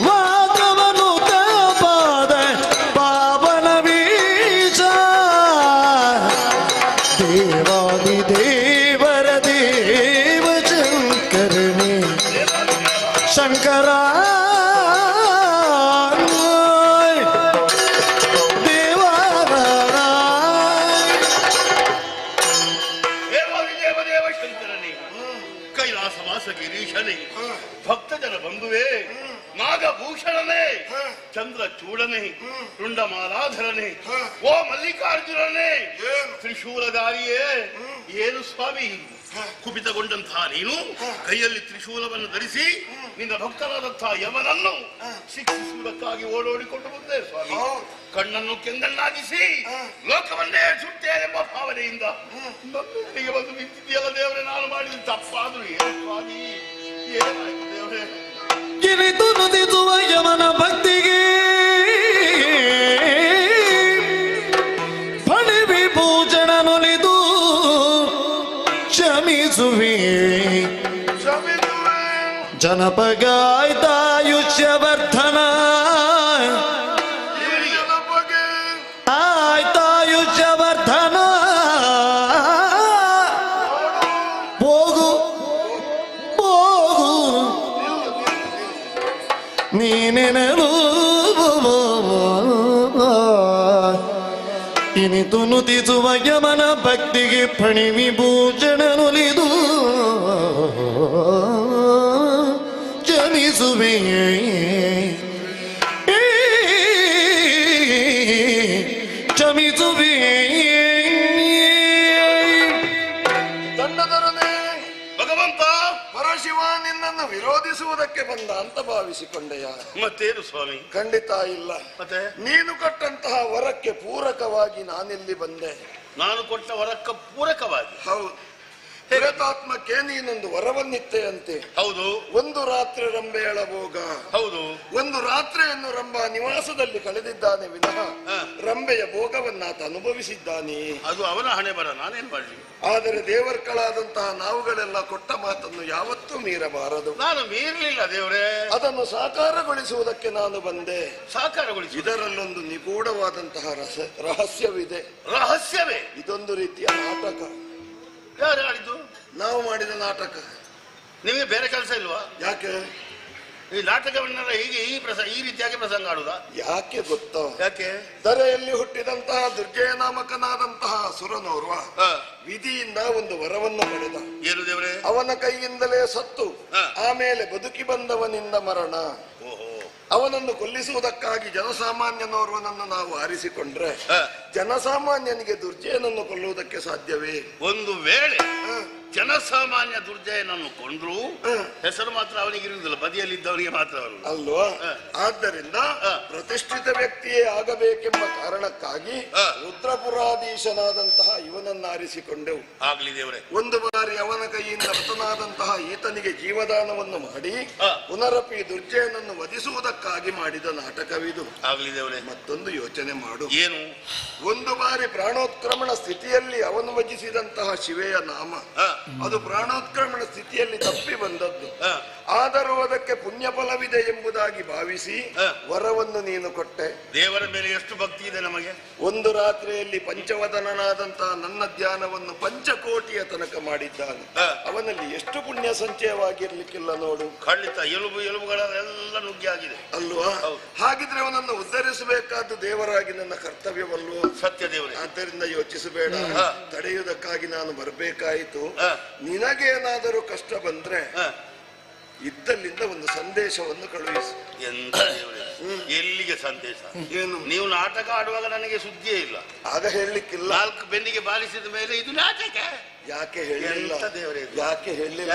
ವಾದವನು ಪಾದ ಪಾವನ ವೀಶ ದೇವಾದಿ ದೇವರ ದೇವ ಶಂಕರನೇ ಶಂಕರ ಭಕ್ತಜನ ಬಂಧುವೇ ನಾಗಭೂಷಣನೇ ಚಂದ್ರ ಚೂಡನೆ ರುಂಡಮಾಲಾಧರನೆ ಓ ಮಲ್ಲಿಕಾರ್ಜುನನೇ ತ್ರಿಶೂಲಧಾರಿಯೇ ಏನು ಸ್ವಾಮಿ ಕುಪಿತಗೊಂಡಂತಹ ನೀನು ಕೈಯಲ್ಲಿ ತ್ರಿಶೂಲವನ್ನು ಧರಿಸಿ ನಿನ್ನ ಭಕ್ತನಾದಂತಹ ಯಮನನ್ನು ಶಿಕ್ಷಿಸುವುದಕ್ಕಾಗಿ ಓಡೋಡಿಕೊಂಡು ಬಂದೆ ಸ್ವಾಮಿ. ಕಣ್ಣನ್ನು ಕೆಂಗಣ್ಣಾಗಿಸಿ ಲೋಕವನ್ನೇ ಸುತ್ತೇನೆಂಬ ಭಾವನೆಯಿಂದ ನನ್ನೊಂದಿಗೆ ಬಂದು ನಿಂತಿದೆಯಲ್ಲ ದೇವರೇ, ನಾನು ಮಾಡಿದ ತಪ್ಪಾದ್ರು ಏನು ಸ್ವಾಮಿ, ಏನಾಯ್ತು ದೇವರೇ? ಗಿರಿತು ನುದಿಸುವ ಯಮನ ಭಕ್ತಿಗೆ ಫಣಿವಿ ಪೂಜನ ನುಲಿದು ಕ್ಷಮಿಸುವೆ ಜನಪಗಾಯ್ತಾಯುಷ್ಯವರ್ಧನ ಆಯ್ತಾಯುಷ್ಯವರ್ಧನ ಹೋಗು ಹೋಗು ನೀನೆನಲು ಇನಿತು ನುತಿಸುವ ಯಮನ ಭಕ್ತಿಗೆ ಫಣಿವಿ ಭೂಷಣ ನುಲಿದು ಜನಿಸುವೆ ಕ್ಷಮಿಸುವೆ. ದಂಡಧರನೇ ಭಗವಂತ ಪರಶಿವ ನಿನ್ನನ್ನು ವಿರೋಧಿಸುವುದಕ್ಕೆ ಬಂದ ಅಂತ ಭಾವಿಸಿಕೊಂಡೆಯ? ಮತ್ತೇನು ಸ್ವಾಮಿ? ಖಂಡಿತ ಇಲ್ಲ. ಮತ್ತೆ ನೀನು ಕೊಟ್ಟಂತಹ ವರಕ್ಕೆ ಪೂರಕವಾಗಿ ನಾನೆಲ್ಲಿ ಬಂದೆ? ನಾನು ಕೊಟ್ಟ ವರಕ್ಕೆ ಪೂರಕವಾಗಿ? ಹೌದು. ಪ್ರೇತಾತ್ಮಕ್ಕೆ ನೀನೊಂದು ವರವನ್ನಿತ್ತೆ ಅಂತೆ. ಹೌದು. ಒಂದು ರಾತ್ರಿ ರಂಬೆಯಳ ಭೋಗ. ಹೌದು. ಒಂದು ರಾತ್ರಿಯನ್ನು ರಂಬ ನಿವಾಸದಲ್ಲಿ ಕಳೆದಿದ್ದಾನೆ ವಿನಃ ರಂಬೆಯ ಭೋಗವನ್ನಾತ ಅನುಭವಿಸಿದ್ದಾನೆ. ಅದು ಅವನ ಹಣೆ ಬರ, ನಾನೇನ್ ಮಾಡಲಿ. ಆದರೆ ದೇವರ್ಗಳಾದಂತಹ ನಾವುಗಳೆಲ್ಲ ಕೊಟ್ಟ ಮಾತನ್ನು ಯಾವತ್ತೂ ಮೀರಬಾರದು. ನಾನು ಮೀರಲಿಲ್ಲ ದೇವರೇ. ಅದನ್ನು ಸಾಕಾರಗೊಳಿಸುವುದಕ್ಕೆ ನಾನು ಬಂದೆ. ಸಾಕಾರಗೊಳಿಸಿ. ಇದರಲ್ಲೊಂದು ನಿಗೂಢವಾದಂತಹ ರಹಸ್ಯವಿದೆ. ರಹಸ್ಯವೇ? ಇದೊಂದು ರೀತಿಯ ನಾಟಕ. ಯಾರು ಆಡಿದ್ದು? ನಾವು ಮಾಡಿದ ನಾಟಕ. ನಿಮಗೆ ಬೇರೆ ಕೆಲಸ ಇಲ್ವಾ? ಯಾಕೆ ಈ ನಾಟಕವನ್ನೆಲ್ಲ ಹೀಗೆ ಈ ರೀತಿಯಾಗಿ ಪ್ರಸಂಗ ಆಡುದಾ? ಯಾಕೆ ಗೊತ್ತಾ? ಯಾಕೆ? ಧರೆಯಲ್ಲಿ ಹುಟ್ಟಿದಂತಹ ದುರ್ಜಯ ನಾಮಕನಾದಂತಹ ಸುರನೋರ್ವ ವಿಧಿಯಿಂದ ಒಂದು ವರವನ್ನು ಪಡೆದ. ಏನು ದೇವರೇ? ಅವನ ಕೈಯಿಂದಲೇ ಸತ್ತು ಆಮೇಲೆ ಬದುಕಿ ಬಂದವನಿಂದ ಮರಣ. ಅವನನ್ನು ಕೊಲ್ಲಿಸುವುದಕ್ಕಾಗಿ ಜನಸಾಮಾನ್ಯನೋರ್ವನನ್ನು ನಾವು ಆರಿಸಿಕೊಂಡ್ರೆ ಜನಸಾಮಾನ್ಯನಿಗೆ ದುರ್ಜಯನನ್ನು ಕೊಲ್ಲುವುದಕ್ಕೆ ಸಾಧ್ಯವೇ? ಒಂದು ವೇಳೆ ಜನಸಾಮಾನ್ಯ ದುರ್ಜಯನನ್ನು ಕೊಂಡ್ರು ಹೆಸರು ಮಾತ್ರ ಅವನಿಗೆ ಇರುವುದಿಲ್ಲ, ಬದಿಯಲ್ಲಿದ್ದವನಿಗೆ ಮಾತ್ರ ಅಲ್ವಾ? ಆದ್ದರಿಂದ ಪ್ರತಿಷ್ಠಿತ ವ್ಯಕ್ತಿಯೇ ಆಗಬೇಕೆಂಬ ಕಾರಣಕ್ಕಾಗಿ ರುದ್ರಪುರಾಧೀಶನಾದಂತಹ ಇವನನ್ನು ಆರಿಸಿಕೊಂಡೆವು. ಆಗ್ಲಿ ದೇವರೇ. ಒಂದು ಬಾರಿ ಅವನ ಕೈಯಿಂದ ರತನಾದಂತಹ ಈತನಿಗೆ ಜೀವದಾನವನ್ನು ಮಾಡಿ ಪುನರಪಿ ದುರ್ಜಯನನ್ನು ವಧಿಸುವುದಕ್ಕಾಗಿ ಮಾಡಿದ ನಾಟಕವಿದು. ಆಗ್ಲಿ ದೇವರೇ. ಮತ್ತೊಂದು ಯೋಚನೆ ಮಾಡು. ಏನು? ಒಂದು ಬಾರಿ ಪ್ರಾಣೋತ್ಕ್ರಮಣ ಸ್ಥಿತಿಯಲ್ಲಿ ಅವನು ವಜಿಸಿದಂತಹ ಶಿವೆಯ ನಾಮ ಅದು ಪ್ರಾಣೋತ್ಕ್ರಮಣ ಸ್ಥಿತಿಯಲ್ಲಿ ತಪ್ಪಿ ಬಂದದ್ದು. ಆದರೂ ಅದಕ್ಕೆ ಪುಣ್ಯ ಫಲವಿದೆ ಎಂಬುದಾಗಿ ಭಾವಿಸಿ ವರವನ್ನು ನೀನು ಕೊಟ್ಟೆ. ದೇವರ ಮೇಲೆ ಎಷ್ಟು ಭಕ್ತಿ ಇದೆ ನಮಗೆ. ಒಂದು ರಾತ್ರಿಯಲ್ಲಿ ಪಂಚವದನನಾದಂತಹ ನನ್ನ ಧ್ಯಾನವನ್ನು ಪಂಚಕೋಟಿಯ ತನಕ ಮಾಡಿದ್ದಾನೆ. ಅವನಲ್ಲಿ ಎಷ್ಟು ಪುಣ್ಯ ಸಂಚಯವಾಗಿರ್ಲಿಕ್ಕಿಲ್ಲ ನೋಡು. ಖಂಡಿತ. ಎಲುಬುಗಳೆಲ್ಲ ನುಗ್ಗಿ ಆಗಿದೆ ಅಲ್ವಾ? ಹಾಗಿದ್ರೆ ಅವನನ್ನು ಉದ್ಧರಿಸಬೇಕಾದ್ದು ದೇವರಾಗಿ ನನ್ನ ಕರ್ತವ್ಯವಲ್ವೋ? ಸತ್ಯ ದೇವರೇ. ಆದ್ದರಿಂದ ಯೋಚಿಸಬೇಡ. ತಡೆಯುವುದಕ್ಕಾಗಿ ನಾನು ಬರಬೇಕಾಯಿತು. ನಿನಗೇನಾದರೂ ಕಷ್ಟ ಬಂದ್ರೆ ಇದ್ದಲ್ಲಿಂದ ಒಂದು ಸಂದೇಶವನ್ನು ಕಳುಹಿಸು. ಎಂತ ದೇವರೇ? ಎಲ್ಲಿಗೆ ಸಂದೇಶ? ಏನು? ನೀವು ನಾಟಕ ಆಡುವಾಗ ನನಗೆ ಸುದ್ದಿಯೇ ಇಲ್ಲ. ಆಗ ಹೇಳಲಿಕ್ಕಿಲ್ಲ. 4 ಬೆನ್ನಿಗೆ ಬಾಲಿಸಿದ ಮೇಲೆ ಇದು ನಾಟಕ ಯಾಕೆ ಹೇಳಿಲ್ಲ? ದೇವರೇ ಯಾಕೆ ಹೇಳಿಲ್ಲ?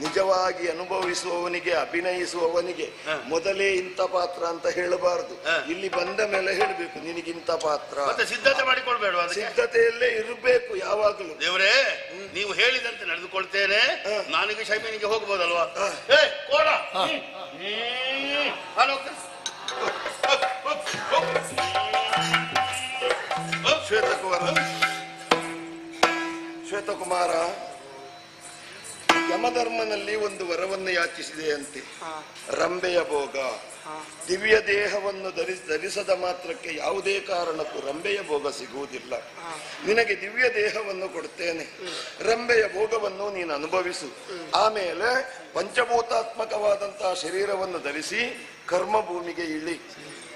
ನಿಜವಾಗಿ ಅನುಭವಿಸುವವನಿಗೆ ಅಭಿನಯಿಸುವವನಿಗೆ ಮೊದಲೇ ಇಂಥ ಪಾತ್ರ ಅಂತ ಹೇಳಬಾರದು. ಇಲ್ಲಿ ಬಂದ ಮೇಲೆ ಹೇಳಬೇಕು ನಿನಗಿಂತ ಪಾತ್ರ. ಮತ್ತೆ ಸಿದ್ಧತೆ ಮಾಡಿಕೊಳ್ಬೇಡ? ಸಿದ್ಧತೆಯಲ್ಲೇ ಇರಬೇಕು ಯಾವಾಗಲೂ. ದೇವರೇ, ನೀವು ಹೇಳಿದಂತೆ ನಡೆದುಕೊಳ್ತೇನೆ. ನಾನಿಗೆ ಶೈಮಿನಿಗೆ ಹೋಗ್ಬೋದಲ್ವಾ? ಕೋಣ ಶ್ವೇತಕುಮಾರ ಯಮಧರ್ಮನಲ್ಲಿ ಒಂದು ವರವನ್ನು ಯಾಚಿಸಿದೆಯಂತೆ. ರಂಬೆಯ ಭೋಗ. ದಿವ್ಯ ದೇಹವನ್ನು ಧರಿಸದ ಮಾತ್ರಕ್ಕೆ ಯಾವುದೇ ಕಾರಣಕ್ಕೂ ರಂಬೆಯ ಭೋಗ ಸಿಗುವುದಿಲ್ಲ. ನಿನಗೆ ದಿವ್ಯ ದೇಹವನ್ನು ಕೊಡ್ತೇನೆ. ರಂಬೆಯ ಭೋಗವನ್ನು ನೀನು ಅನುಭವಿಸು. ಆಮೇಲೆ ಪಂಚಭೂತಾತ್ಮಕವಾದಂತಹ ಶರೀರವನ್ನು ಧರಿಸಿ ಕರ್ಮಭೂಮಿಗೆ ಇಳಿ.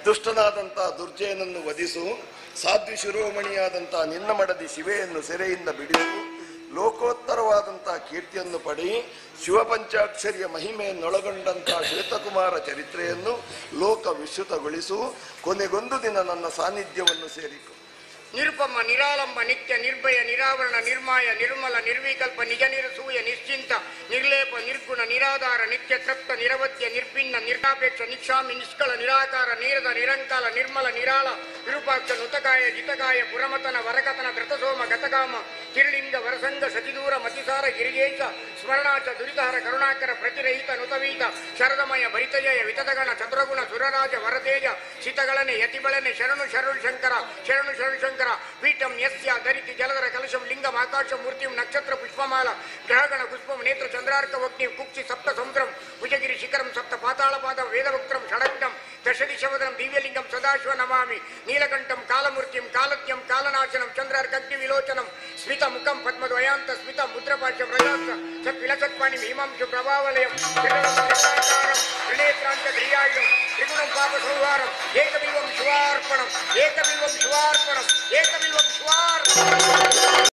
ದುಷ್ಟನಾದಂತಹ ದುರ್ಜಯನನ್ನು ವಧಿಸು. ಸಾಧ್ವಿ ಶಿರೋಮಣಿಯಾದಂತಹ ನಿನ್ನ ಮಡದಿ ಶಿವೆಯನ್ನು ಸೆರೆಯಿಂದ ಬಿಡಿಸು. ಲೋಕೋತ್ತರವಾದಂತಹ ಕೀರ್ತಿಯನ್ನು ಪಡಿ. ಶಿವಪಂಚಾಕ್ಷರಿಯ ಮಹಿಮೆಯನ್ನೊಳಗೊಂಡಂತಹ ಶ್ವೇತಕುಮಾರ ಚರಿತ್ರೆಯನ್ನು ಲೋಕ ವಿಶ್ರುತಗೊಳಿಸು. ಕೊನೆಗೊಂದು ದಿನ ನನ್ನ ಸಾನ್ನಿಧ್ಯವನ್ನು ಸೇರಿಕೊ. ನಿರುಪಮ ನಿರಾಳಂಬ ನಿತ್ಯ ನಿರ್ಭಯ ನಿರಾವರಣ ನಿರ್ಮಾಯ ನಿರ್ಮಲ ನಿರ್ವಿಕಲ್ಪ ನಿಜ ನಿರಸೂಯ ನಿಶ್ಚಿಂತ ನಿರ್ಲೇಪ ನಿರ್ಗುಣ ನಿರಾಧಾರ ನಿತ್ಯ ತೃಪ್ತ ನಿರವಧ್ಯ ನಿರ್ಭಿನ್ನ ನಿರ್ನಾಪೇಕ್ಷ ನಿಕ್ಷಾಮಿ ನಿಷ್ಕಳ ನಿರಾಕಾರ ನೀರದ ನಿರಂಕಾಲ ನಿರ್ಮಲ ನಿರಾಳ ವಿರೂಪಾಕ್ಷ ನುತಕಾಯ ಜಿತಕಾಯ ಪುರಮತನ ವರಕತನ ಧೃತಸೋಮ ಗತಕಾಮ ತಿರುಳಿಂಗ ವರಸಂಗ ಸತಿದೂರ ಮತಿಸಾರ ಗಿರಿಗೇಶ ಸ್ಮರಣಾಚ ದುರಿತಹರ ಕರುಣಾಕರ ಪ್ರತಿರಹಿತ ನುತವೀತ ಶರದಮಯ ಭರಿತಜಯ ವಿತದಗಣ ಚತುರಗುಣ ಸುರರಾಜ ವರತೇಜ ಶಿತಗಳನೆ ಯತಿಬಳನೆ ಶರಣು ಶರಣು ಶಂಕರ ಶರಣು ಶರಣು ಶಂಕರ ಪೀಠಂ ಯಸ್ಯ ಧರಿತಿ ಜಲಧರ ಕಲಶಂ ಲಿಂಗಂ ಆಕಾಶ ಮೂರ್ತಿಂ ನಕ್ಷತ್ರ ಪುಷ್ಪಮಾಲ ಗ್ರಹಗಣ ಪುಷ್ಪಂ ನೇತ್ರ ಚಂದ್ರಾರ್ಕ ವಗ್ನಿ ಕುಕ್ಷಿ ಸಪ್ತ ಸಮುದ್ರಂ ಭುಜಗಿರಿ ಶಿಖರಂ ಸಪ್ತ ಪಾತಾಳಪಾದ ವೇದವಕ್ತ್ರಂ ಷಡಗ್ನಂ ದಶದಿಶವದನಂ ದಿವ್ಯಲಿಂಗಂ ಸದಾಶಿವ ನಮಾಮಿ ನೀಲಕಂಠಂ ಕಾಲಮೂರ್ತಿಂ ಕಾಲತ್ಯಂ ಕಾಲನಾಶನಂ ಚಂದ್ರಾರ್ಕಗ್ನಿ ವಿಲೋಚನಂ ಸ್ಮಿತ ಮುಖಂ ಪದ್ಮದ್ವಯಾಂತ ಸ್ಮಿತ ಮುದ್ರಪಾಶ್ಯಂ ರಜಾಸ್ತ್ರ ಸತ್ವಿಲಸತ್ಪಾಣಿ ಭೀಮಾಂಶು ಪ್ರಭಾವಲಯಂ ತ್ರಿನೇತ್ರಾಂತ ಧ್ರಿಯಾಯುಧಂ ತ್ರಿಗುಣಂ ಪಾಪ ಸಂಹಾರಂ ಏಕಬಿಲ್ವಂ ಶಿವಾರ್ಪಣಂ ಏಕಬಿಲ್ವಂ ಶಿವಾರ್ಪಣಂ ಏಕಬಿಲ್ವಂ ಶಿವಾರ್ಪಣಂ